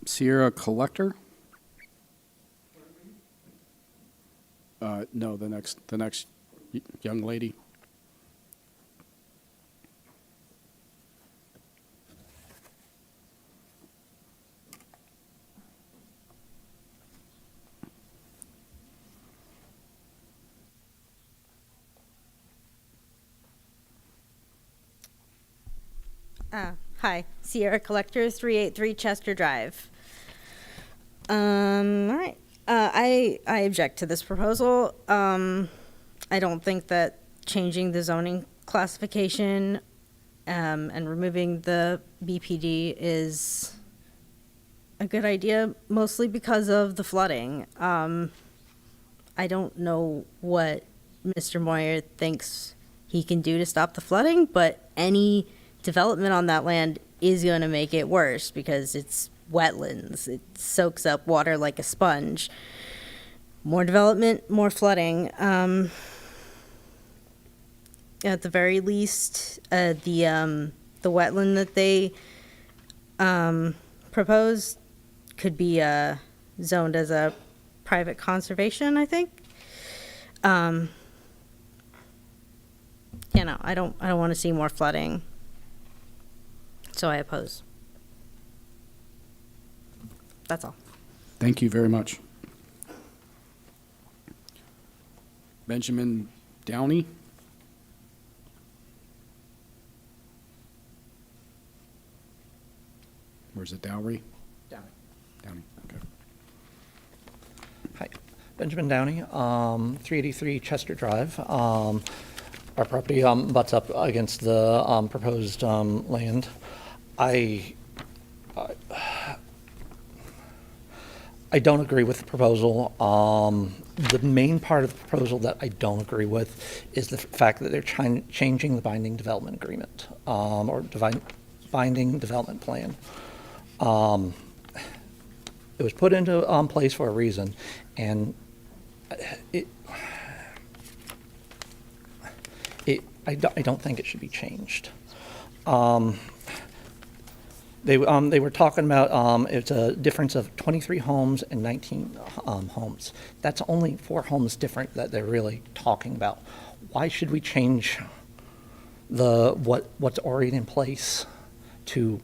S2: Sierra Collector? No, the next young lady.
S15: Hi, Sierra Collector, 383 Chester Drive. All right. I object to this proposal. I don't think that changing the zoning classification and removing the BPD is a good idea, mostly because of the flooding. I don't know what Mr. Moyer thinks he can do to stop the flooding, but any development on that land is going to make it worse because it's wetlands. It soaks up water like a sponge. More development, more flooding. At the very least, the wetland that they proposed could be zoned as a private conservation, I think. You know, I don't want to see more flooding, so I oppose. That's all.
S2: Thank you very much. Benjamin Downey? Where's it, Dowry? Downey, okay.
S16: Hi, Benjamin Downey, 383 Chester Drive. Our property butts up against the proposed land. I don't agree with the proposal. The main part of the proposal that I don't agree with is the fact that they're changing the binding development agreement or binding development plan. It was put into place for a reason, and I don't think it should be changed. They were talking about it's a difference of 23 homes and 19 homes. That's only 4 homes different that they're really talking about. Why should we change what's already in place to?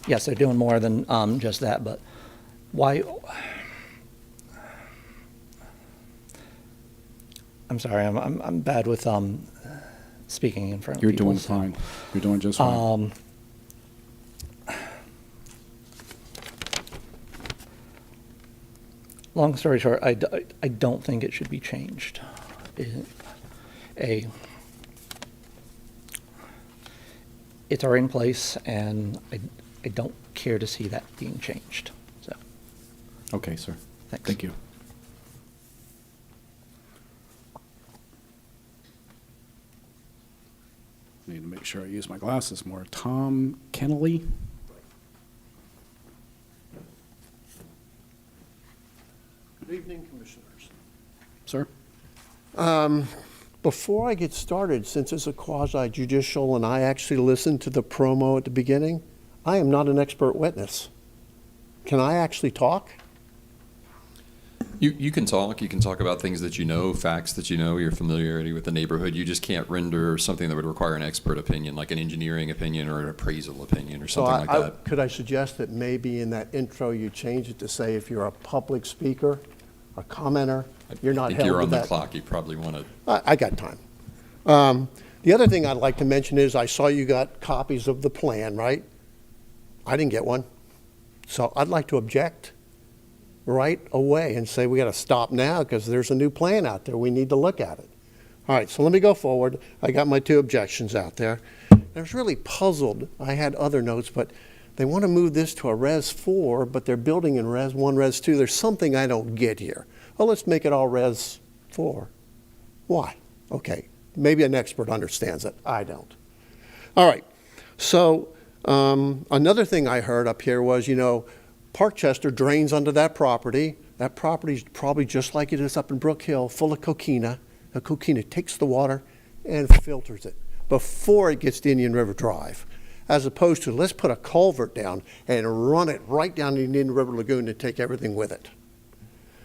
S16: Yes, they're doing more than just that, but why? I'm sorry, I'm bad with speaking in front of people.
S2: You're doing fine. You're doing just fine.
S16: Long story short, I don't think it should be changed. It's already in place, and I don't care to see that being changed. So.
S2: Okay, sir.
S16: Thanks.
S2: Thank you. Need to make sure I use my glasses more. Tom Kennelly?
S17: Good evening, Commissioners.
S2: Sir?
S17: Before I get started, since it's a quasi-judicial and I actually listened to the promo at the beginning, I am not an expert witness. Can I actually talk?
S12: You can talk. You can talk about things that you know, facts that you know, your familiarity with the neighborhood. You just can't render something that would require an expert opinion, like an engineering opinion or an appraisal opinion or something like that.
S17: Could I suggest that maybe in that intro you change it to say if you're a public speaker, a commenter, you're not held to that?
S12: If you're on the clock, you probably want to.
S17: I got time. The other thing I'd like to mention is I saw you got copies of the plan, right? I didn't get one. So I'd like to object right away and say we got to stop now because there's a new plan out there. We need to look at it. All right, so let me go forward. I got my 2 objections out there. I was really puzzled. I had other notes, but they want to move this to a Res 4, but they're building in Res 1, Res 2. There's something I don't get here. Well, let's make it all Res 4. Why? Okay, maybe an expert understands it. I don't. All right, so another thing I heard up here was, you know, Parkchester drains under that property. That property's probably just like it is up in Brook Hill, full of coquina. The coquina takes the water and filters it before it gets to Indian River Drive, as opposed to let's put a culvert down and run it right down the Indian River Lagoon and take everything with it.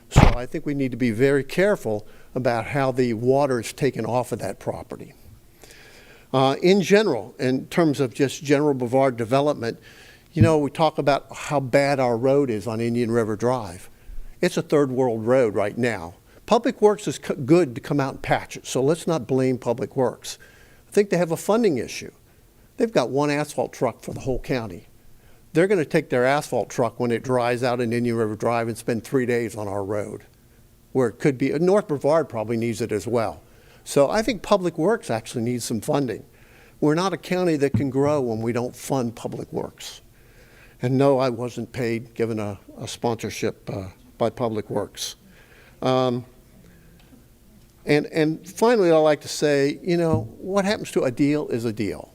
S17: So I think we need to be very careful about how the water is taken off of that property. In general, in terms of just general Brevard development, you know, we talk about how bad our road is on Indian River Drive. It's a third world road right now. Public Works is good to come out and patch it, so let's not blame Public Works. I think they have a funding issue. They've got one asphalt truck for the whole county. They're going to take their asphalt truck when it dries out in Indian River Drive and spend 3 days on our road, where it could be, North Brevard probably needs it as well. So I think Public Works actually needs some funding. We're not a county that can grow when we don't fund Public Works. And no, I wasn't paid, given a sponsorship by Public Works. And finally, I'd like to say, you know, what happens to a deal is a deal.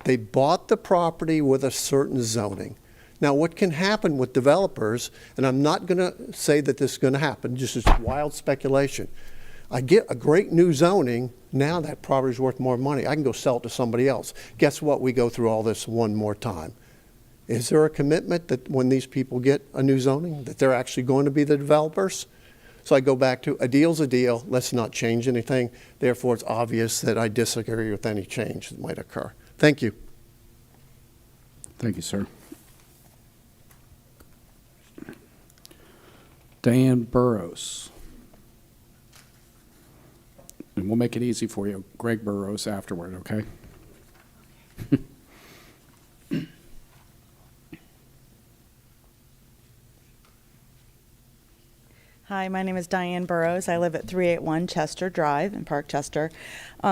S17: They bought the property with a certain zoning. Now, what can happen with developers, and I'm not going to say that this is going to happen, just as wild speculation. I get a great new zoning, now that property's worth more money. I can go sell it to somebody else. Guess what? We go through all this one more time. Is there a commitment that when these people get a new zoning, that they're actually going to be the developers? So I go back to a deal's a deal. Let's not change anything. Therefore, it's obvious that I disagree with any change that might occur. Thank you.
S2: Thank you, sir. Diane Burrows. And we'll make it easy for you. Greg Burrows afterward, okay?
S18: Hi, my name is Diane Burrows. I live at 381 Chester Drive in Park Chester.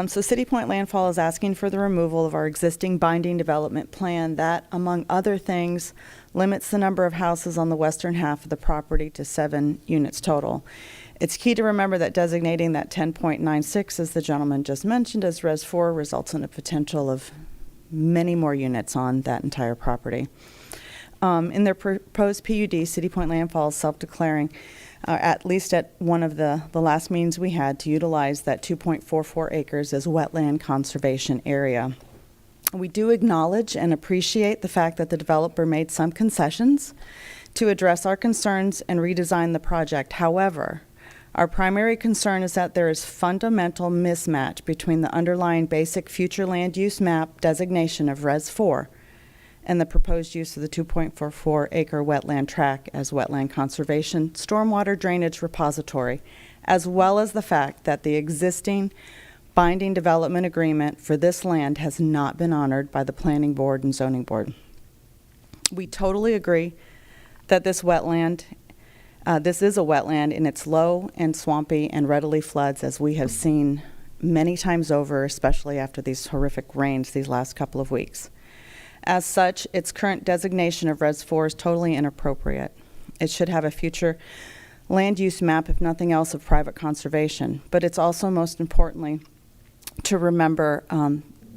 S18: So City Pointe Landfall is asking for the removal of our existing binding development plan that, among other things, limits the number of houses on the western half of the property to 7 units total. It's key to remember that designating that 10.96, as the gentleman just mentioned, as Res 4 results in a potential of many more units on that entire property. In their proposed PUD, City Pointe Landfall is self-declaring, at least at one of the last meetings we had, to utilize that 2.44 acres as wetland conservation area. We do acknowledge and appreciate the fact that the developer made some concessions to address our concerns and redesign the project. However, our primary concern is that there is fundamental mismatch between the underlying basic future land use map designation of Res 4 and the proposed use of the 2.44 acre wetland tract as wetland conservation stormwater drainage repository, as well as the fact that the existing binding development agreement for this land has not been honored by the Planning Board and Zoning Board. We totally agree that this wetland, this is a wetland, and it's low and swampy and readily floods, as we have seen many times over, especially after these horrific rains these last couple of weeks. As such, its current designation of Res 4 is totally inappropriate. It should have a future land use map, if nothing else, of private conservation. But it's also, most importantly, to remember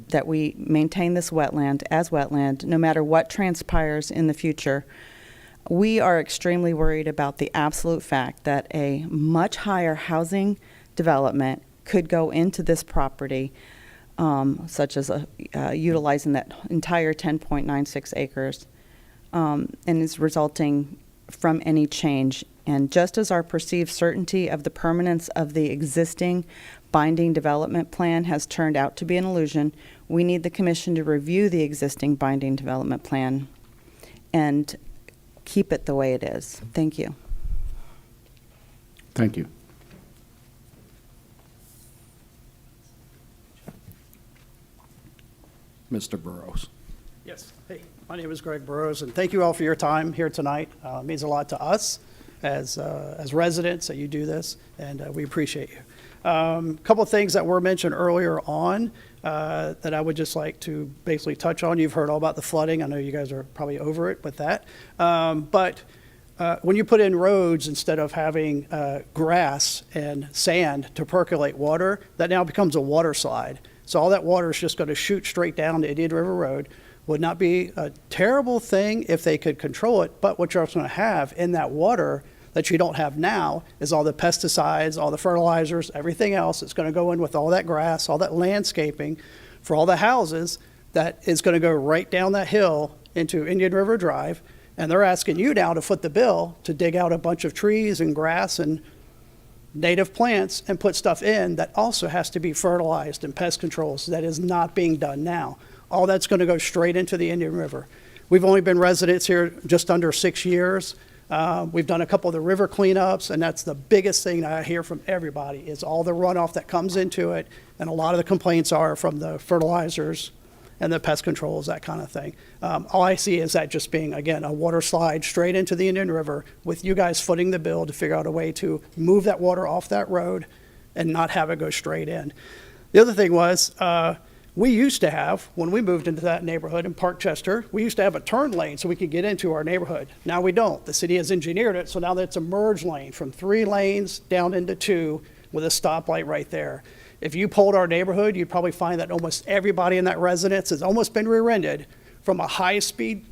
S18: that we maintain this wetland as wetland no matter what transpires in the future. We are extremely worried about the absolute fact that a much higher housing development could go into this property, such as utilizing that entire 10.96 acres, and is resulting from any change. And just as our perceived certainty of the permanence of the existing binding development plan has turned out to be an illusion, we need the Commission to review the existing binding development plan and keep it the way it is. Thank you.
S2: Thank you. Mr. Burrows.
S19: Yes. Hey, my name is Greg Burrows, and thank you all for your time here tonight. It means a lot to us as residents that you do this, and we appreciate you. A couple of things that were mentioned earlier on that I would just like to basically touch on. You've heard all about the flooding. I know you guys are probably over it with that. But when you put in roads instead of having grass and sand to percolate water, that now becomes a water slide. So all that water is just going to shoot straight down to Indian River Road. Would not be a terrible thing if they could control it, but what you're also going to have in that water that you don't have now is all the pesticides, all the fertilizers, everything else that's going to go in with all that grass, all that landscaping for all the houses that is going to go right down that hill into Indian River Drive. And they're asking you now to foot the bill to dig out a bunch of trees and grass and native plants and put stuff in that also has to be fertilized and pest controls. So that is not being done now. All that's going to go straight into the Indian River. We've only been residents here just under 6 years. We've done a couple of the river cleanups, and that's the biggest thing I hear from everybody is all the runoff that comes into it, and a lot of the complaints are from the fertilizers and the pest controls, that kind of thing. All I see is that just being, again, a water slide straight into the Indian River with you guys footing the bill to figure out a way to move that water off that road and not have it go straight in. The other thing was, we used to have, when we moved into that neighborhood in Parkchester, we used to have a turn lane so we could get into our neighborhood. Now we don't. The city has engineered it, so now it's a merge lane from 3 lanes down into 2 with a stoplight right there. If you polled our neighborhood, you'd probably find that almost everybody in that residence has almost been rear-ended from a high-speed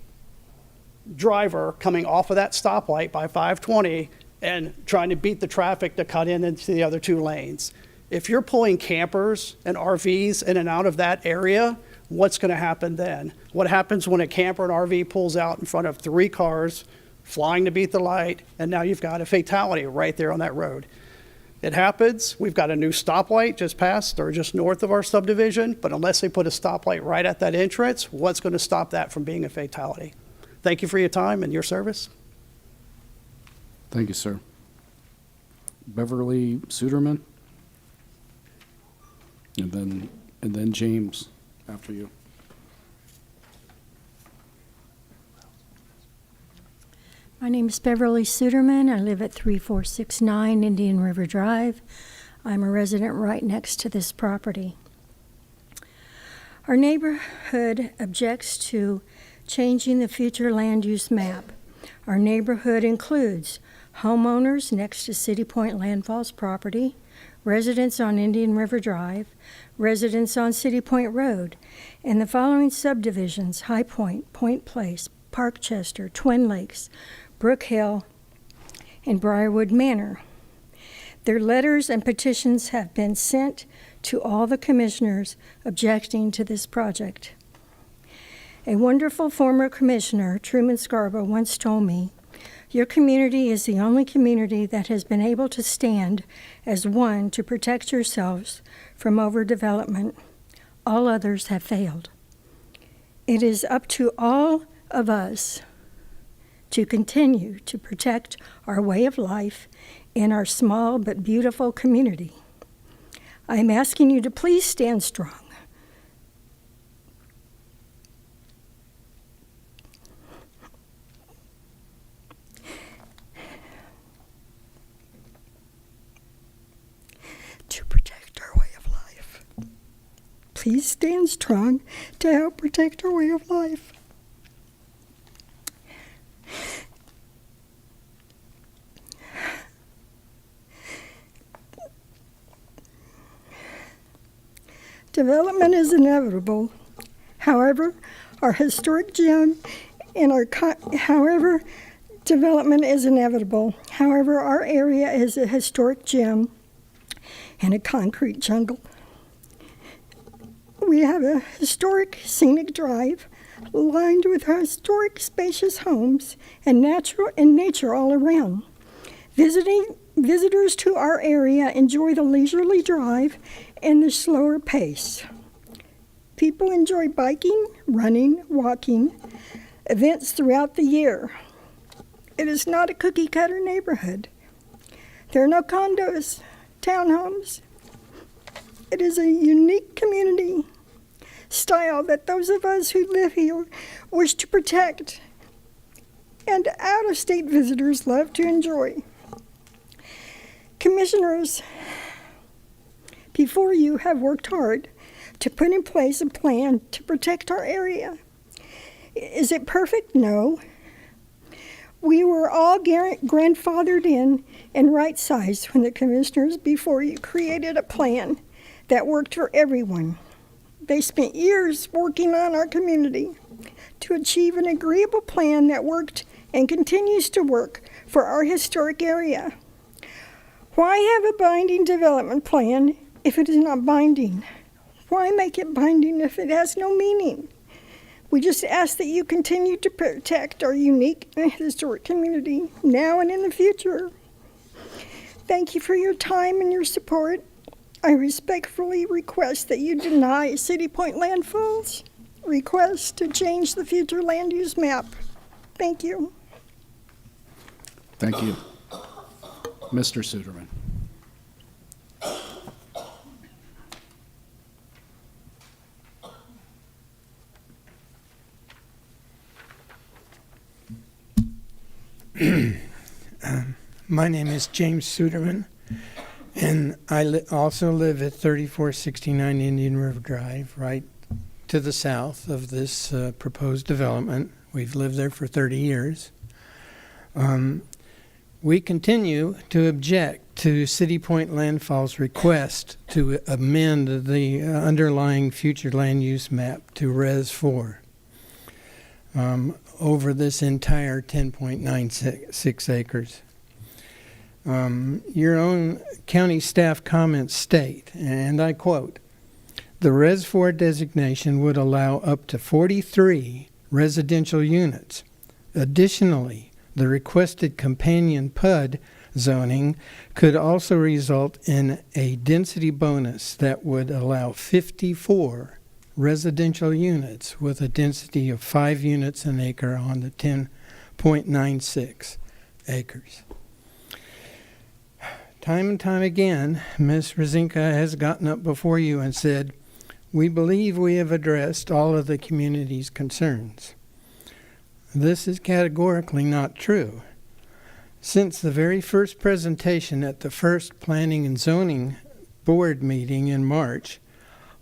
S19: driver coming off of that stoplight by 520 and trying to beat the traffic to cut in into the other 2 lanes. If you're pulling campers and RVs in and out of that area, what's going to happen then? What happens when a camper and RV pulls out in front of 3 cars flying to beat the light, and now you've got a fatality right there on that road? It happens. We've got a new stoplight just past or just north of our subdivision, but unless they put a stoplight right at that entrance, what's going to stop that from being a fatality? Thank you for your time and your service.
S2: Thank you, sir. Beverly Suderman? And then James after you.
S20: My name is Beverly Suderman. I live at 3469 Indian River Drive. I'm a resident right next to this property. Our neighborhood objects to changing the future land use map. Our neighborhood includes homeowners next to City Pointe Landfall's property, residents on Indian River Drive, residents on City Point Road, and the following subdivisions: High Point, Point Place, Parkchester, Twin Lakes, Brook Hill, and Briarwood Manor. Their letters and petitions have been sent to all the commissioners objecting to this project. A wonderful former commissioner, Truman Scarborough, once told me, "Your community is the only community that has been able to stand as one to protect yourselves from overdevelopment. All others have failed." It is up to all of us to continue to protect our way of life in our small but beautiful community. I'm asking you to please stand strong. To protect our way of life. Please stand strong to help protect our way of life. Development is inevitable. However, our historic gem in our development is inevitable. However, our area is a historic gem in a concrete jungle. We have a historic scenic drive lined with historic spacious homes and nature all around. Visitors to our area enjoy the leisurely drive and the slower pace. People enjoy biking, running, walking, events throughout the year. It is not a cookie-cutter neighborhood. There are no condos, townhomes. It is a unique community style that those of us who live here wish to protect, and out-of-state visitors love to enjoy. Commissioners, before you have worked hard to put in place a plan to protect our area. Is it perfect? No. We were all grandfathered in and right-sized when the commissioners before you created a plan that worked for everyone. They spent years working on our community to achieve an agreeable plan that worked and continues to work for our historic area. Why have a binding development plan if it is not binding? Why make it binding if it has no meaning? We just ask that you continue to protect our unique and historic community now and in the future. Thank you for your time and your support. I respectfully request that you deny City Pointe Landfall's request to change the future land use map. Thank you.
S2: Thank you. Mr. Suderman.
S14: My name is James Suderman, and I also live at 3469 Indian River Drive, right to the south of this proposed development. We've lived there for 30 years. We continue to object to City Pointe Landfall's request to amend the underlying future land use map to Res 4 over this entire 10.96 acres. Your own county staff comments state, and I quote, "The Res 4 designation would allow up to 43 residential units. Additionally, the requested companion PUD zoning could also result in a density bonus that would allow 54 residential units with a density of 5 units an acre on the 10.96 acres. Time and time again, Ms. Rosinka has gotten up before you and said, "We believe we have addressed all of the community's concerns." This is categorically not true. Since the very first presentation at the first Planning and Zoning Board meeting in March,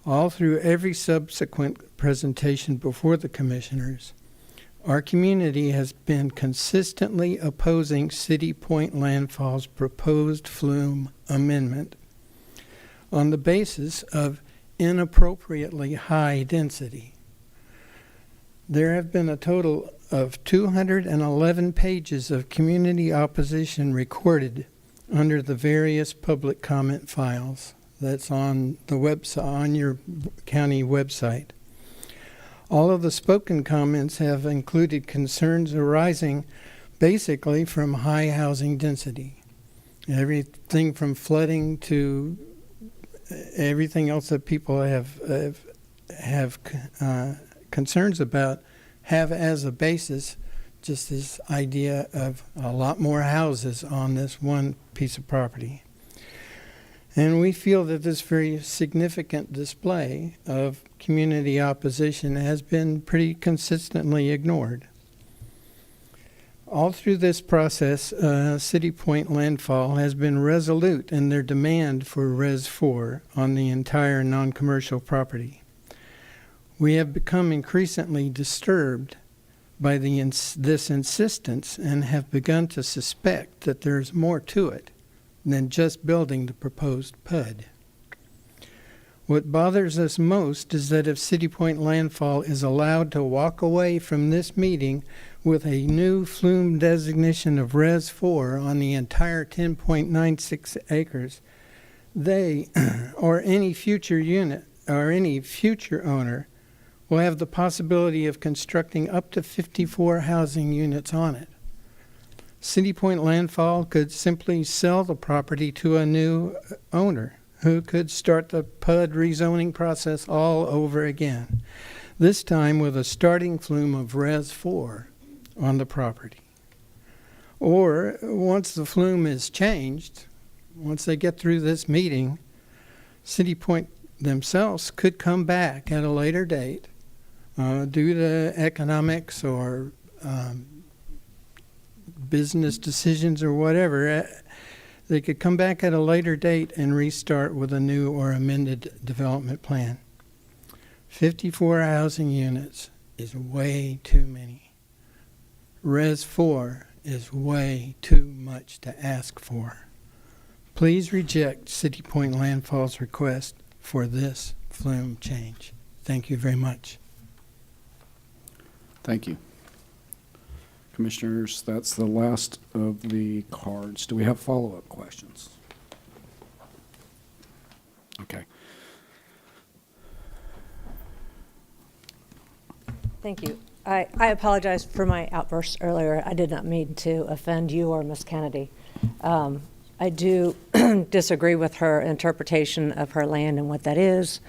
S14: all through every subsequent presentation before the commissioners, our community has been consistently opposing City Pointe Landfall's proposed flume amendment on the basis of inappropriately high density. There have been a total of 211 pages of community opposition recorded under the various public comment files that's on the website, on your county website. All of the spoken comments have included concerns arising basically from high housing density. Everything from flooding to everything else that people have concerns about have as a basis just this idea of a lot more houses on this one piece of property. And we feel that this very significant display of community opposition has been pretty consistently ignored. All through this process, City Pointe Landfall has been resolute in their demand for Res 4 on the entire non-commercial property. We have become increasingly disturbed by this insistence and have begun to suspect that there's more to it than just building the proposed PUD. What bothers us most is that if City Pointe Landfall is allowed to walk away from this meeting with a new flume designation of Res 4 on the entire 10.96 acres, they or any future unit or any future owner will have the possibility of constructing up to 54 housing units on it. City Pointe Landfall could simply sell the property to a new owner who could start the PUD rezoning process all over again, this time with a starting flume of Res 4 on the property. Or once the flume is changed, once they get through this meeting, City Pointe themselves could come back at a later date due to economics or business decisions or whatever. They could come back at a later date and restart with a new or amended development plan. 54 housing units is way too many. Res 4 is way too much to ask for. Please reject City Pointe Landfall's request for this flume change. Thank you very much.
S2: Thank you. Commissioners, that's the last of the cards. Do we have follow-up questions? Okay.
S9: Thank you. I apologize for my outburst earlier. I did not mean to offend you or Ms. Kennedy. I do disagree with her interpretation of her land and what that is.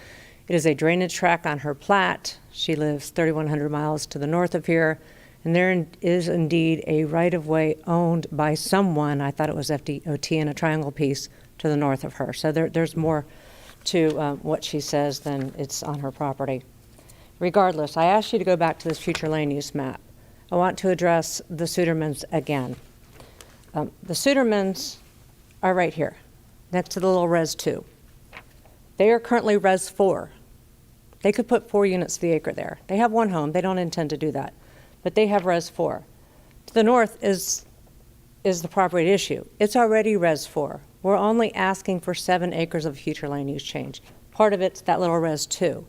S9: It is a drainage tract on her plat. She lives 3,100 miles to the north of here, and there is indeed a right-of-way owned by someone, I thought it was FDOT, in a triangle piece to the north of her. So there's more to what she says than it's on her property. Regardless, I asked you to go back to this future land use map. I want to address the Sudermans again. The Sudermans are right here, next to the little Res 2. They are currently Res 4. They could put 4 units to the acre there. They have 1 home. They don't intend to do that. But they have Res 4. To the north is the property at issue. It's already Res 4. We're only asking for 7 acres of future land use change. Part of it's that little Res 2.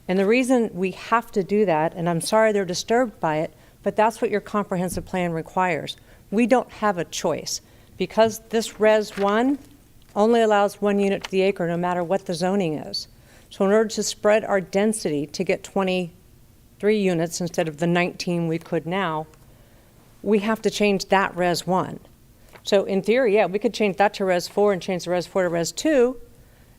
S9: And the reason we have to do that, and I'm sorry they're disturbed by it, but that's what your comprehensive plan requires. We don't have a choice. Because this Res 1 only allows 1 unit to the acre no matter what the zoning is. So in order to spread our density to get 23 units instead of the 19 we could now, we have to change that Res 1. So in theory, yeah, we could change that to Res 4 and change the Res 4 to Res 2,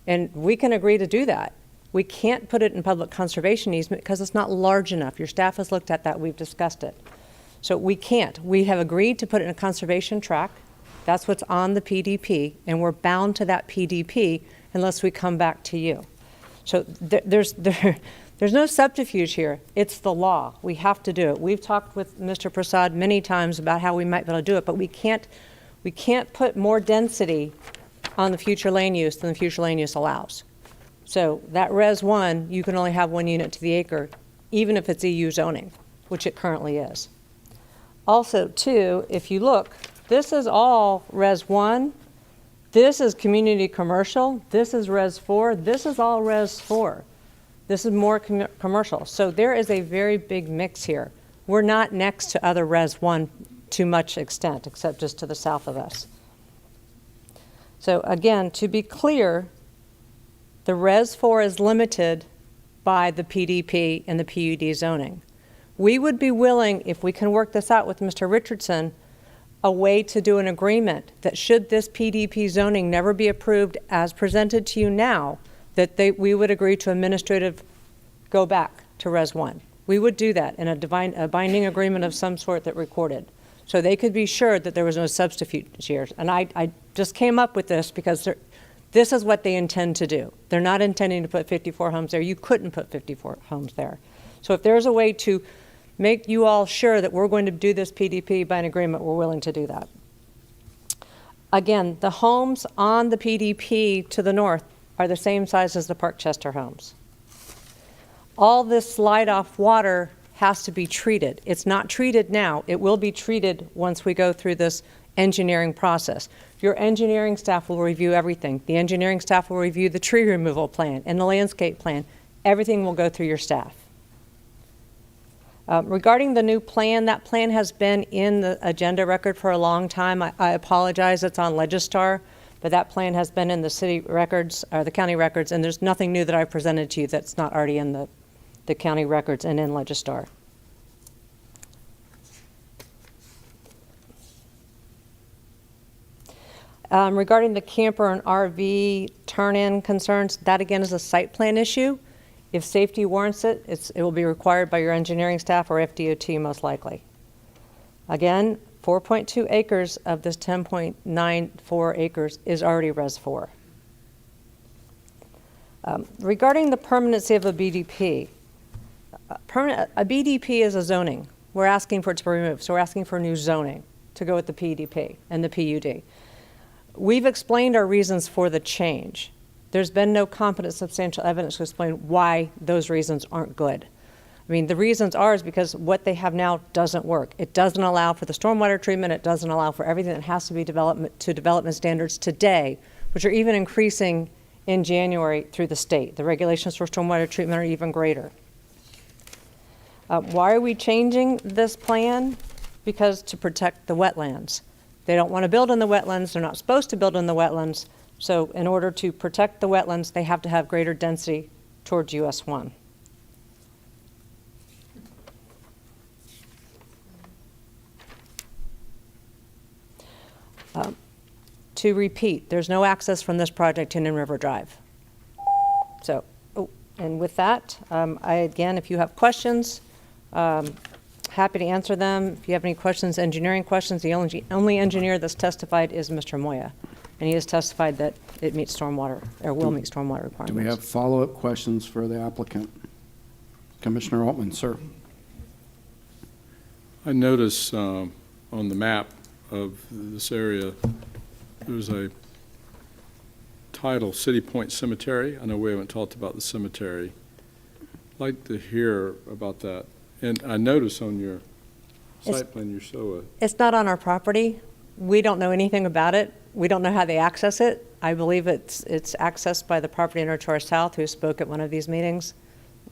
S9: and we can agree to do that. We can't put it in public conservation easement because it's not large enough. Your staff has looked at that. We've discussed it. So we can't. We have agreed to put it in a conservation tract. That's what's on the PDP, and we're bound to that PDP unless we come back to you. So there's no subterfuge here. It's the law. We have to do it. We've talked with Mr. Prasad many times about how we might be able to do it, but we can't put more density on the future land use than the future land use allows. So that Res 1, you can only have 1 unit to the acre, even if it's EU zoning, which it currently is. Also, too, if you look, this is all Res 1. This is community commercial. This is Res 4. This is all Res 4. This is more commercial. So there is a very big mix here. We're not next to other Res 1 to much extent, except just to the south of us. So again, to be clear, the Res 4 is limited by the PDP and the PUD zoning. We would be willing, if we can work this out with Mr. Richardson, a way to do an agreement that should this PDP zoning never be approved as presented to you now, that we would agree to administrative go back to Res 1. We would do that in a binding agreement of some sort that recorded. So they could be sure that there was no substitute shares. And I just came up with this because this is what they intend to do. They're not intending to put 54 homes there. You couldn't put 54 homes there. So if there's a way to make you all sure that we're going to do this PDP by an agreement, we're willing to do that. Again, the homes on the PDP to the north are the same size as the Parkchester homes. All this slide-off water has to be treated. It's not treated now. It will be treated once we go through this engineering process. Your engineering staff will review everything. The engineering staff will review the tree removal plan and the landscape plan. Everything will go through your staff. Regarding the new plan, that plan has been in the agenda record for a long time. I apologize, it's on Legistar, but that plan has been in the city records, or the county records, and there's nothing new that I've presented to you that's not already in the county records and in Legistar. Regarding the camper and RV turn-in concerns, that again is a site plan issue. If safety warrants it, it will be required by your engineering staff or FDOT most likely. Again, 4.2 acres of this 10.94 acres is already Res 4. Regarding the permanency of a BDP, a BDP is a zoning. We're asking for it to be removed, so we're asking for new zoning to go with the PDP and the PUD. We've explained our reasons for the change. There's been no competent substantial evidence to explain why those reasons aren't good. I mean, the reasons is because what they have now doesn't work. It doesn't allow for the stormwater treatment. It doesn't allow for everything that has to be development standards today, which are even increasing in January through the state. The regulations for stormwater treatment are even greater. Why are we changing this plan? Because to protect the wetlands. They don't want to build in the wetlands. They're not supposed to build in the wetlands. So in order to protect the wetlands, they have to have greater density towards US 1. To repeat, there's no access from this project to Indian River Drive. So, and with that, again, if you have questions, happy to answer them. If you have any questions, engineering questions, the only engineer that's testified is Mr. Moya. And he has testified that it meets stormwater, or will meet stormwater requirements.
S2: Do we have follow-up questions for the applicant? Commissioner Altman, sir.
S4: I notice on the map of this area, there's a title, City Point Cemetery. I know we haven't talked about the cemetery. I'd like to hear about that. And I notice on your site plan, you show
S9: It's not on our property. We don't know anything about it. We don't know how they access it. I believe it's accessed by the property owner to our south who spoke at one of these meetings.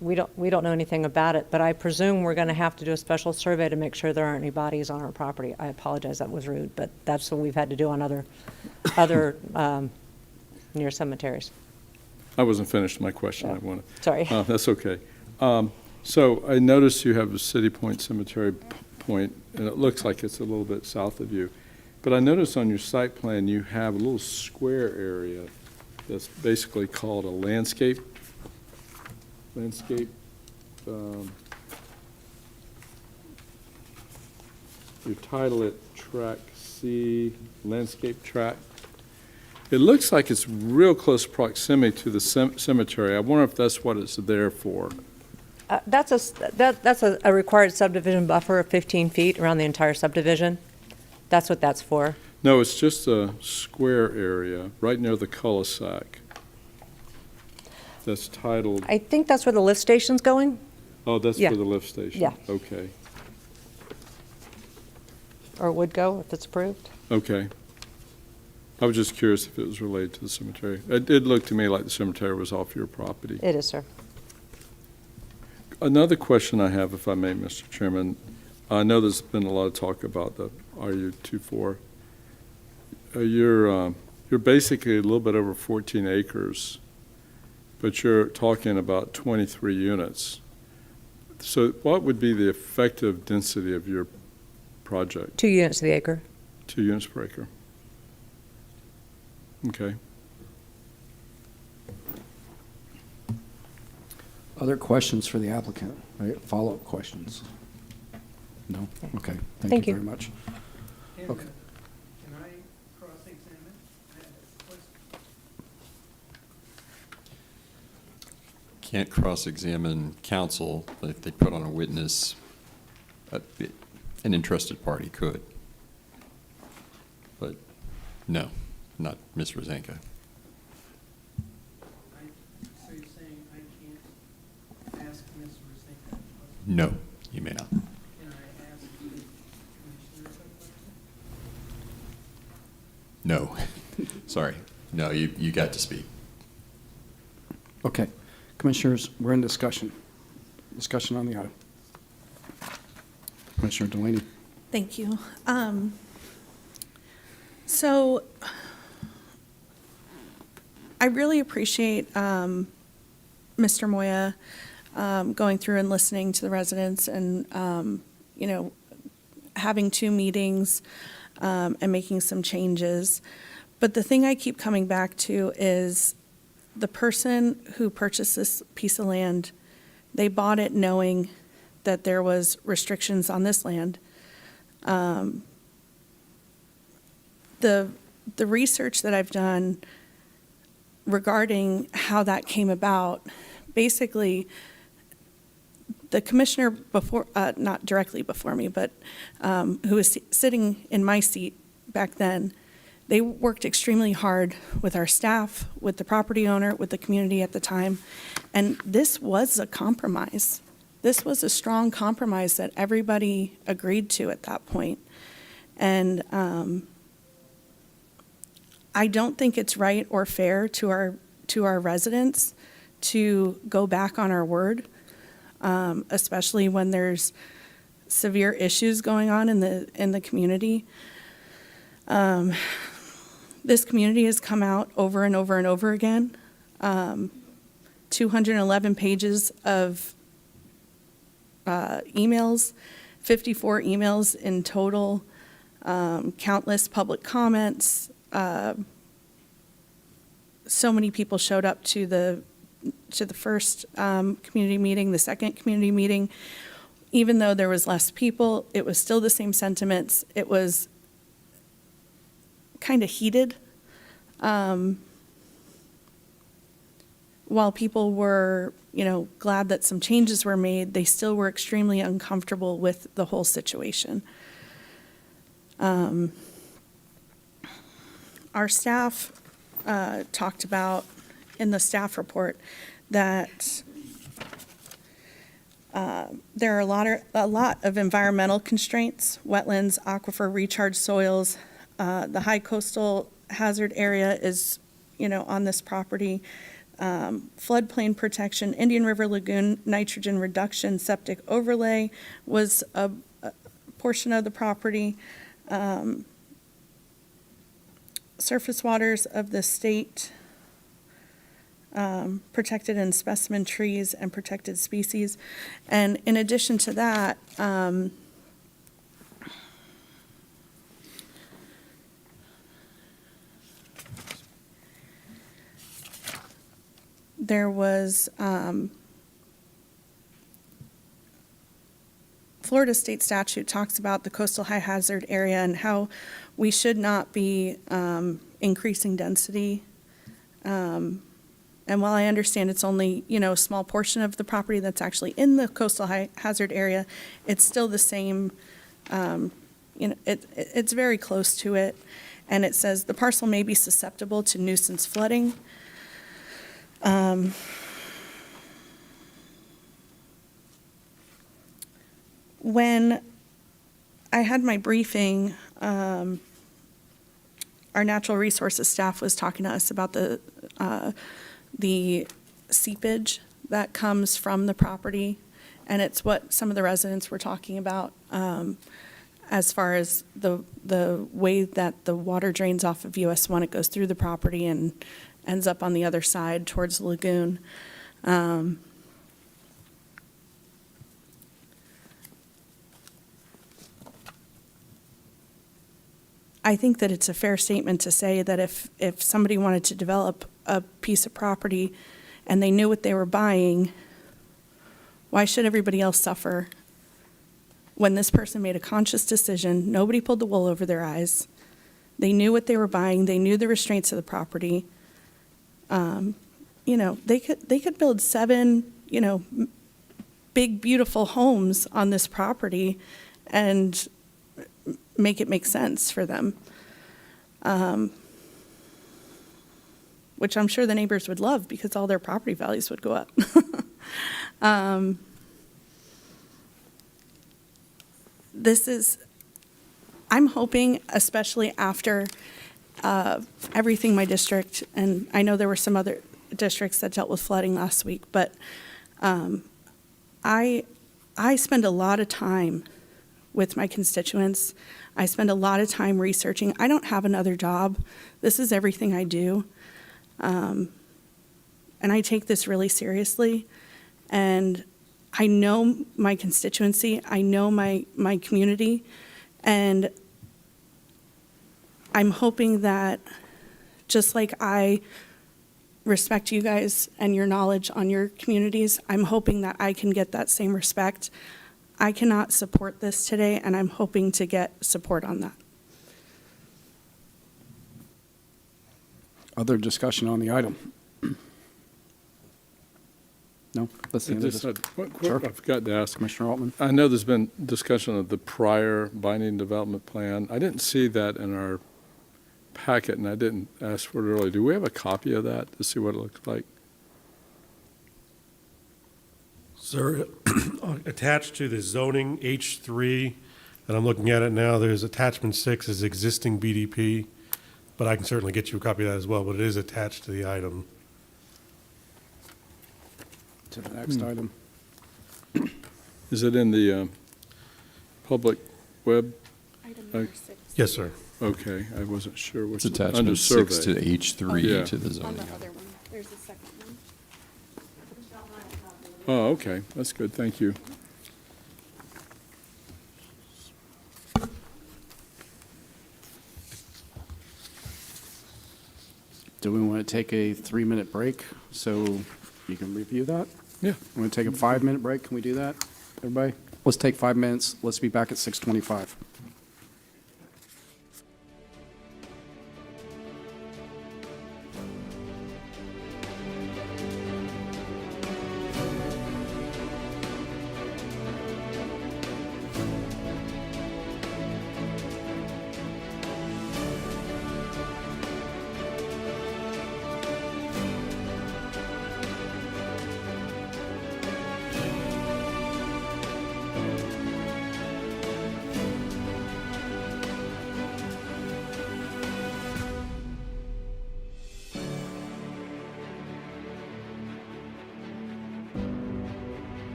S9: We don't know anything about it, but I presume we're going to have to do a special survey to make sure there aren't any bodies on our property. I apologize, that was rude, but that's what we've had to do on other near cemeteries.
S4: I wasn't finished with my question.
S9: Yeah.
S4: I wanted.
S9: Sorry.
S4: That's okay. So I noticed you have a City Point Cemetery point, and it looks like it's a little bit south of you. But I noticed on your site plan you have a little square area that's basically called a landscape. You title it Track C, Landscape Track. It looks like it's real close proximity to the cemetery. I wonder if that's what it's there for.
S9: That's a required subdivision buffer of 15 feet around the entire subdivision. That's what that's for.
S4: No, it's just a square area right near the cul-de-sac that's titled.
S9: I think that's where the lift station's going.
S4: Oh, that's
S9: Yeah.
S4: for the lift station?
S9: Yeah.
S4: Okay,
S9: Or would go if it's approved.
S4: okay. I was just curious if it was related to the cemetery. It did look to me like the cemetery was off your property.
S9: It is, sir.
S4: Another question I have, if I may, Mr. Chairman. I know there's been a lot of talk about the RU24. You're basically a little bit over 14 acres, but you're talking about 23 units. So what would be the effective density of your project?
S9: 2 units to the acre.
S4: 2 units per acre. Okay.
S2: Other questions for the applicant? Right, follow-up questions? No? Okay.
S9: Thank you.
S2: Very much. Okay.
S14: Can I cross-examine?
S12: Can't cross-examine counsel, but if they put on a witness, an interested party could. But no, not Ms. Rosanka.
S14: So you're saying I can't ask Ms. Rosanka?
S12: No, you may not.
S14: Can I ask the commissioners a question?
S12: No. Sorry. No, you got to speak.
S2: Okay. Commissioners, we're in discussion. Discussion on the item. Commissioner Delaney.
S6: Thank you. So I really appreciate Mr. Moya going through and listening to the residents and, having 2 meetings and making some changes. But the thing I keep coming back to is the person who purchased this piece of land, they bought it knowing that there was restrictions on this land. The research that I've done regarding how that came about, basically, the commissioner before, not directly before me, but who was sitting in my seat back then, they worked extremely hard with our staff, with the property owner, with the community at the time, and this was a compromise. This was a strong compromise that everybody agreed to at that point. And I don't think it's right or fair to our residents to go back on our word, especially when there's severe issues going on in the community. This community has come out over and over and over again. 211 pages of emails, 54 emails in total, countless public comments. So many people showed up to the first community meeting, the second community meeting. Even though there was less people, it was still the same sentiments. It was kind of heated. While people were, glad that some changes were made, they still were extremely uncomfortable with the whole situation. Our staff talked about in the staff report that there are a lot of environmental constraints, wetlands, aquifer, recharge soils. The high coastal hazard area is, on this property. Floodplain protection, Indian River Lagoon nitrogen reduction septic overlay was a portion of the property. Surface waters of the state, protected in specimen trees and protected species. And in addition to that, there was Florida state statute talks about the coastal high hazard area and how we should not be increasing density. And while I understand it's only, a small portion of the property that's actually in the coastal high hazard area, it's still the same, it's very close to it. And it says the parcel may be susceptible to nuisance flooding. When I had my briefing, our natural resources staff was talking to us about the seepage that comes from the property, and it's what some of the residents were talking about as far as the way that the water drains off of US 1. It goes through the property and ends up on the other side towards the lagoon. I think that it's a fair statement to say that if somebody wanted to develop a piece of property and they knew what they were buying, why should everybody else suffer when this person made a conscious decision? Nobody pulled the wool over their eyes. They knew what they were buying. They knew the restraints of the property. They could build 7, big, beautiful homes on this property and make it make sense for them, which I'm sure the neighbors would love because all their property values would go up. I'm hoping, especially after everything my district, and I know there were some other districts that dealt with flooding last week, but I spend a lot of time with my constituents. I spend a lot of time researching. I don't have another job. This is everything I do. And I take this really seriously. And I know my constituency. I know my community. And I'm hoping that just like I respect you guys and your knowledge on your communities, I'm hoping that I can get that same respect. I cannot support this today, and I'm hoping to get support on that.
S2: Other discussion on the item? No? Let's see.
S4: I forgot to ask.
S2: Commissioner Altman?
S4: I know there's been discussion of the prior binding development plan. I didn't see that in our packet, and I didn't ask for it earlier. Do we have a copy of that to see what it looks like?
S3: Sir, attached to the zoning H3, and I'm looking at it now, there's attachment 6 is existing BDP, but I can certainly get you a copy of that as well, but it is attached to the item.
S2: To the next item.
S4: Is it in the public web?
S6: Item number 6.
S3: Yes, sir.
S4: Okay, I wasn't sure which.
S12: It's
S4: under
S12: attachment 6 to
S4: survey.
S12: H3
S4: Yeah.
S12: to the
S6: On
S12: zoning.
S6: the other one, there's a second one.
S4: Oh, okay, that's good, thank you.
S2: Do we want to take a 3-minute break so you can review that?
S4: Yeah.
S2: Want to take a 5-minute break? Can we do that, everybody? Let's take 5 minutes. Let's be back at 6:25.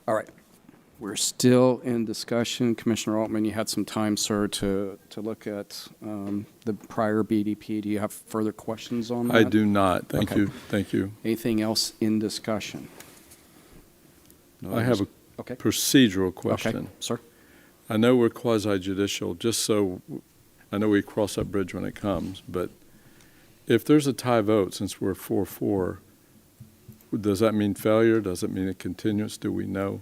S2: All right. We're still in discussion. Commissioner Altman, you had some time, sir, to look at the prior BDP. Do you have further questions on that?
S4: I do not. Thank
S2: Okay.
S4: you. Thank you.
S2: Anything else in discussion? No
S4: I have a
S2: Okay.
S4: procedural question.
S2: Okay, sir.
S4: I know we're quasi-judicial, just so, I know we cross that bridge when it comes, but if there's a tie vote, since we're 4-4, does that mean failure? Does it mean a continuance? Do we know?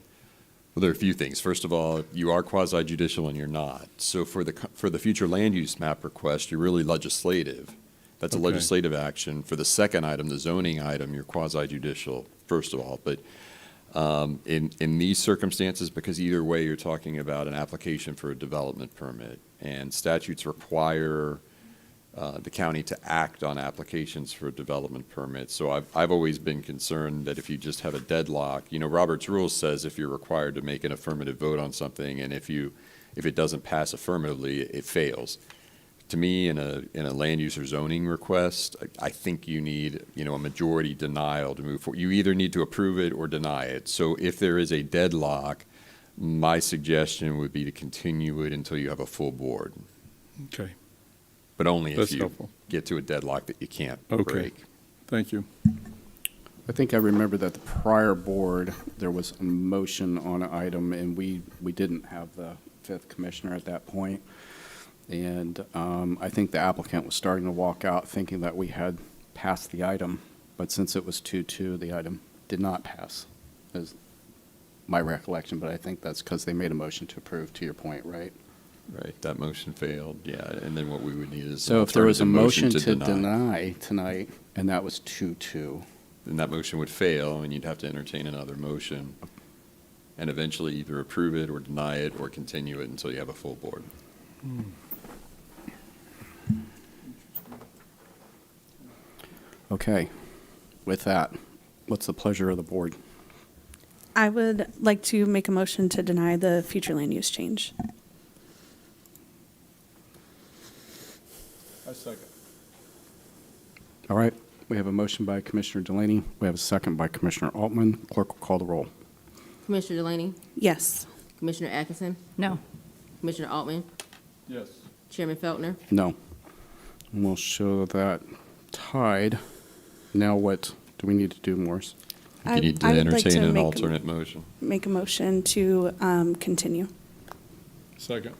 S12: Well, there are a few things. First of all, you are quasi-judicial and you're not. So for the future land use map request, you're really legislative. That's a
S4: Okay.
S12: legislative action. For the second item, the zoning item, you're quasi-judicial, first of all. But in these circumstances, because either way, you're talking about an application for a development permit, and statutes require the county to act on applications for development permits. So I've always been concerned that if you just have a deadlock, Robert's rules says if you're required to make an affirmative vote on something, and if it doesn't pass affirmatively, it fails. To me, in a land use or zoning request, I think you need, a majority denial to move forward. You either need to approve it or deny it. So if there is a deadlock, my suggestion would be to continue it until you have a full board.
S4: Okay.
S12: But only if
S4: That's
S12: you
S4: helpful.
S12: get to a deadlock that you can't
S4: Okay.
S12: break.
S4: Thank you.
S2: I think I remember that the prior board, there was a motion on an item, and we didn't have the fifth commissioner at that point. And I think the applicant was starting to walk out thinking that we had passed the item. But since it was 2-2, the item did not pass, is my recollection. But I think that's because they made a motion to approve, to your point, right?
S12: Right, that motion failed, yeah, and then what we would need is.
S2: So
S12: an
S2: if there was a
S12: alternative
S2: motion to deny tonight, and that was 2-2.
S12: Then that motion would fail, and you'd have to entertain another motion, and eventually either approve it or deny it or continue it until you have a full board.
S2: Okay. With that, what's the pleasure of the board?
S6: I would like to make a motion to deny the future land use change.
S4: I second.
S2: All right, we have a motion by Commissioner Delaney. We have a second by Commissioner Altman. Clerk will call the roll.
S5: Commissioner Delaney,
S6: Yes.
S5: Commissioner Atkinson,
S7: No.
S5: Commissioner Altman,
S4: Yes.
S5: Chairman Feltner.
S2: No. And we'll show that tied. Now what do we need to do, Morris?
S12: You need to
S6: I would like
S12: entertain
S6: to
S12: an
S6: make a-
S12: alternate motion.
S6: Make a motion to continue.
S4: Second.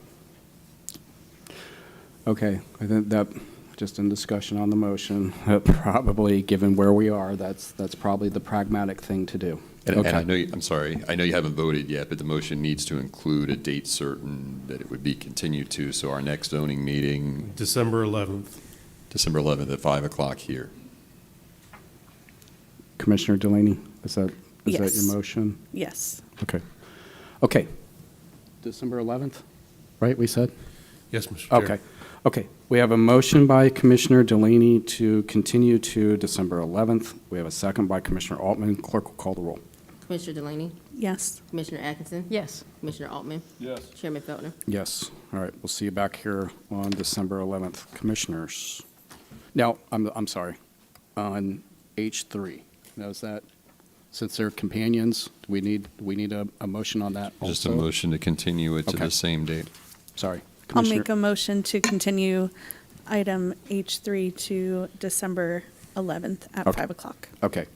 S2: Okay, I think that, just in discussion on the motion, probably, given where we are, that's probably the pragmatic thing to do.
S12: And I know, I'm sorry, I know you haven't voted yet, but the motion needs to include a date certain that it would be continued to. So our next zoning meeting,
S3: December 11th.
S12: December 11th at 5 o'clock here.
S2: Commissioner Delaney, is that
S6: Yes.
S2: your motion?
S6: Yes.
S2: Okay. Okay. December 11th, right, we said?
S3: Yes, Mr. Chair.
S2: Okay. Okay. We have a motion by Commissioner Delaney to continue to December 11th. We have a second by Commissioner Altman. Clerk will call the roll.
S5: Commissioner Delaney,
S6: Yes.
S5: Commissioner Atkinson,
S7: Yes.
S5: Commissioner Altman,
S4: Yes.
S5: Chairman Feltner.
S2: Yes. All right. We'll see you back here on December 11th. Commissioners. Now, I'm sorry. On H3. Now, is that, since they're companions, do we need a motion on that also?
S12: Just a motion to continue it to
S2: Okay.
S12: the same date.
S2: Sorry.
S6: I'll make a motion to continue item H3 to December 11th at
S2: Okay.
S6: 5 o'clock.
S2: Okay.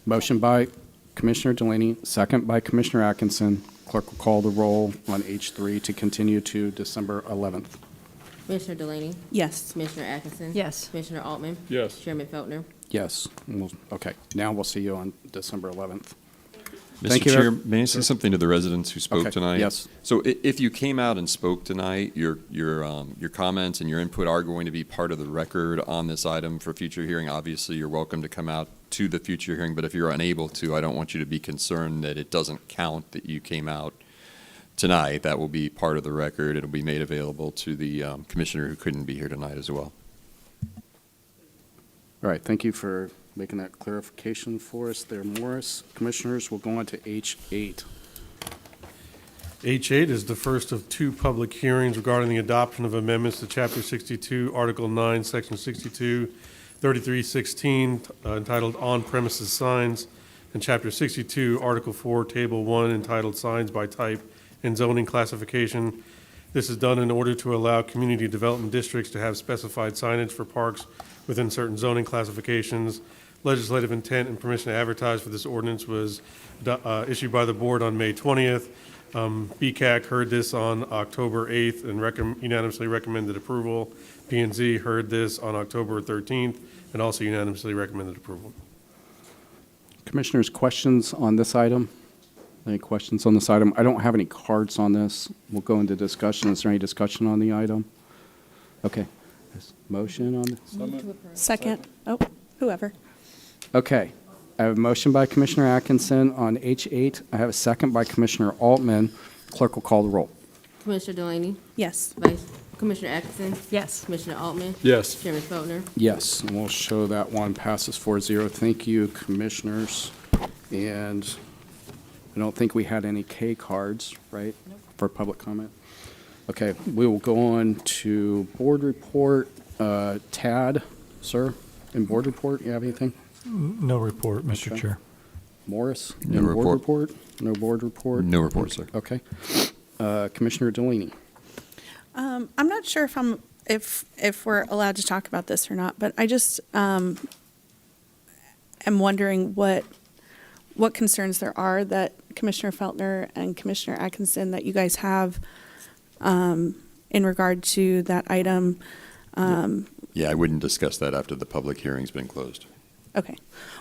S2: Motion by Commissioner Delaney, second by Commissioner Atkinson. Clerk will call the roll on H3 to continue to December 11th.
S5: Commissioner Delaney,
S6: Yes.
S5: Commissioner Atkinson.
S7: Yes.
S5: Commissioner Altman.
S4: Yes.
S5: Chairman Feltner.
S2: Yes. Okay. Now we'll see you on December 11th.
S12: Mr.
S2: Thank you.
S12: Chair, may I say something to the residents who spoke
S2: Okay,
S12: tonight?
S2: yes.
S12: So if you came out and spoke tonight, your comments and your input are going to be part of the record on this item for future hearing. Obviously, you're welcome to come out to the future hearing, but if you're unable to, I don't want you to be concerned that it doesn't count that you came out tonight. That will be part of the record. It'll be made available to the commissioner who couldn't be here tonight as well.
S2: All right. Thank you for making that clarification for us there, Morris. Commissioners, we'll go on to H8.
S3: H8 is the first of two public hearings regarding the adoption of amendments to Chapter 62, Article 9, Section 62, 3316, entitled On Premises Signs. and Chapter 62, Article 4, Table 1, entitled Signs by Type and Zoning Classification. This is done in order to allow community development districts to have specified signage for parks within certain zoning classifications. Legislative intent and permission to advertise for this ordinance was issued by the board on May 20th. BCAC heard this on October 8th and unanimously recommended approval. P&Z heard this on October 13th and also unanimously recommended approval.
S2: Commissioners, questions on this item? Any questions on this item? I don't have any cards on this. We'll go into discussion. Is there any discussion on the item? Okay. Motion on this?
S6: Second. Oh, whoever.
S2: Okay. I have a motion by Commissioner Atkinson on H8. I have a second by Commissioner Altman. Clerk will call the roll.
S5: Commissioner Delaney?
S6: Yes.
S5: Commissioner Atkinson?
S7: Yes.
S5: Commissioner Altman?
S4: Yes.
S5: Chairman Faulkner?
S2: Yes, and we'll show that one passes 4-0. Thank you, Commissioners. And I don't think we had any K cards, right, for public comment? Okay, we will go on to board report. Tad, sir, in board report, you have anything?
S21: No report, Mr.
S2: Okay.
S21: Chair.
S2: Morris?
S12: No
S2: in
S12: report.
S2: Board report? No board report?
S12: No report, sir.
S2: Okay. Commissioner Delaney?
S6: I'm not sure if we're allowed to talk about this or not, but I just am wondering what concerns there are that Commissioner Feltner and Commissioner Atkinson that you guys have in regard to that item.
S12: Yeah, I wouldn't discuss that after the public hearing's been closed.
S6: Okay.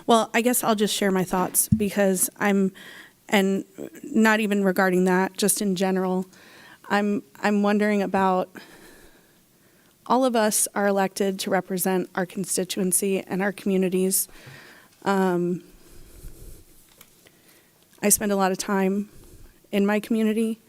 S6: Well, I guess I'll just share my thoughts because and not even regarding that, just in general, I'm wondering about all of us are elected to represent our constituency and our communities. I spend a lot of time in my community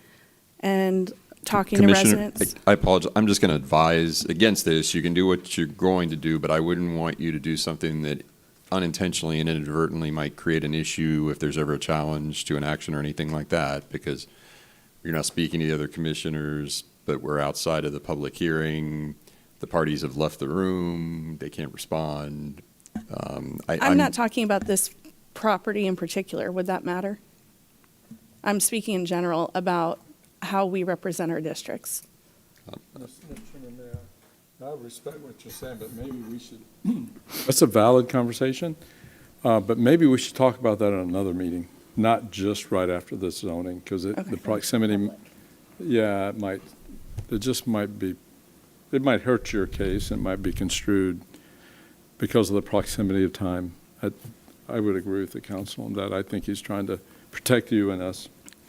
S6: and talking to residents.
S12: I apologize. I'm just going to advise against this. You can do what you're going to do, but I wouldn't want you to do something that unintentionally and inadvertently might create an issue if there's ever a challenge to an action or anything like that, because you're not speaking to the other commissioners, but we're outside of the public hearing. The parties have left the room. They can't respond.
S6: I'm not talking about this property in particular. Would that matter? I'm speaking in general about how we represent our districts.
S4: I respect what you're saying, but maybe we should, that's a valid conversation, but maybe we should talk about that in another meeting, not just right after the zoning, because the proximity, yeah, it just might be, it might hurt your case, it might be construed because of the proximity of time. I would agree with the council on that. I think he's trying to protect you and us.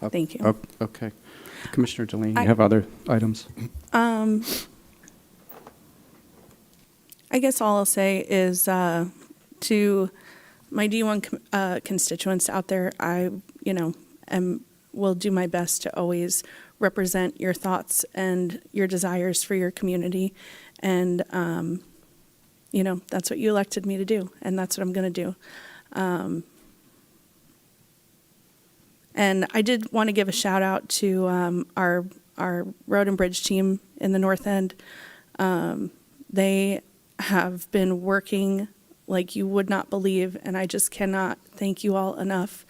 S6: Thank you.
S2: Okay. Commissioner Delaney, you have other items?
S6: I guess all I'll say is to my D1 constituents out there, I, will do my best to always represent your thoughts and your desires for your community. And, that's what you elected me to do, and that's what I'm going to do. And I did want to give a shout out to our road and bridge team in the North End. They have been working like you would not believe, and I just cannot thank you all enough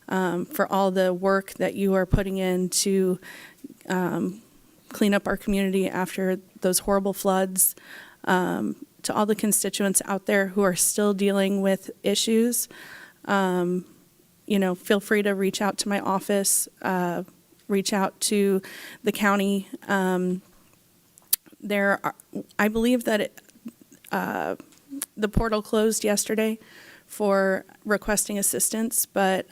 S6: for all the work that you are putting in to clean up our community after those horrible floods. To all the constituents out there who are still dealing with issues, feel free to reach out to my office, reach out to the county. I believe that the portal closed yesterday for requesting assistance, but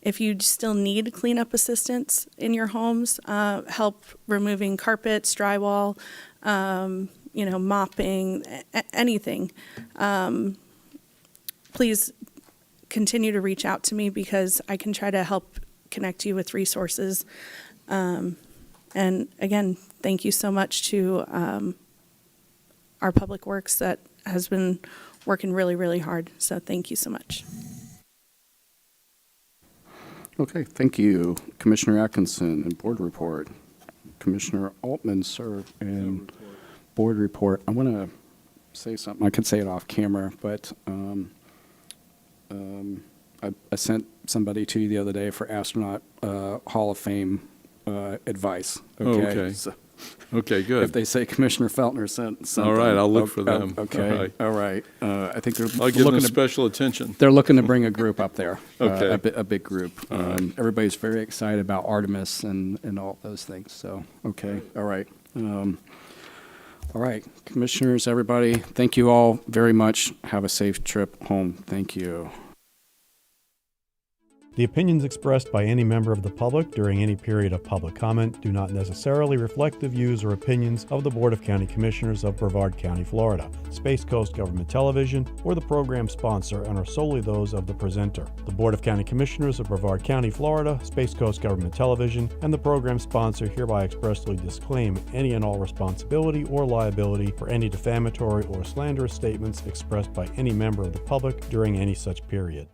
S6: if you still need cleanup assistance in your homes, help removing carpets, drywall, mopping, anything, please continue to reach out to me because I can try to help connect you with resources. And again, thank you so much to our Public Works that has been working really, really hard. So thank you so much.
S2: Okay, thank you. Commissioner Atkinson and board report. Commissioner Altman, sir, and board report. I want to say something. I could say it off camera, but I sent somebody to you the other day for astronaut Hall of Fame advice.
S4: Okay.
S2: So
S4: Okay, good.
S2: if they say Commissioner Feltner sent something.
S4: All right, I'll look for them.
S2: Okay, all right. I think they're
S4: I'll give them
S2: looking to,
S4: special attention.
S2: they're looking to bring a group up there.
S4: Okay.
S2: A big group. Everybody's very excited about Artemis and all those things, so, okay, all right. All right, commissioners, everybody, thank you all very much. Have a safe trip home. Thank you.
S1: The opinions expressed by any member of the public during any period of public comment do not necessarily reflect the views or opinions of the Board of County Commissioners of Brevard County, Florida, Space Coast Government Television, or the program sponsor, and are solely those of the presenter. The Board of County Commissioners of Brevard County, Florida, Space Coast Government Television, and the program sponsor hereby expressly disclaim any and all responsibility or liability for any defamatory or slanderous statements expressed by any member of the public during any such period.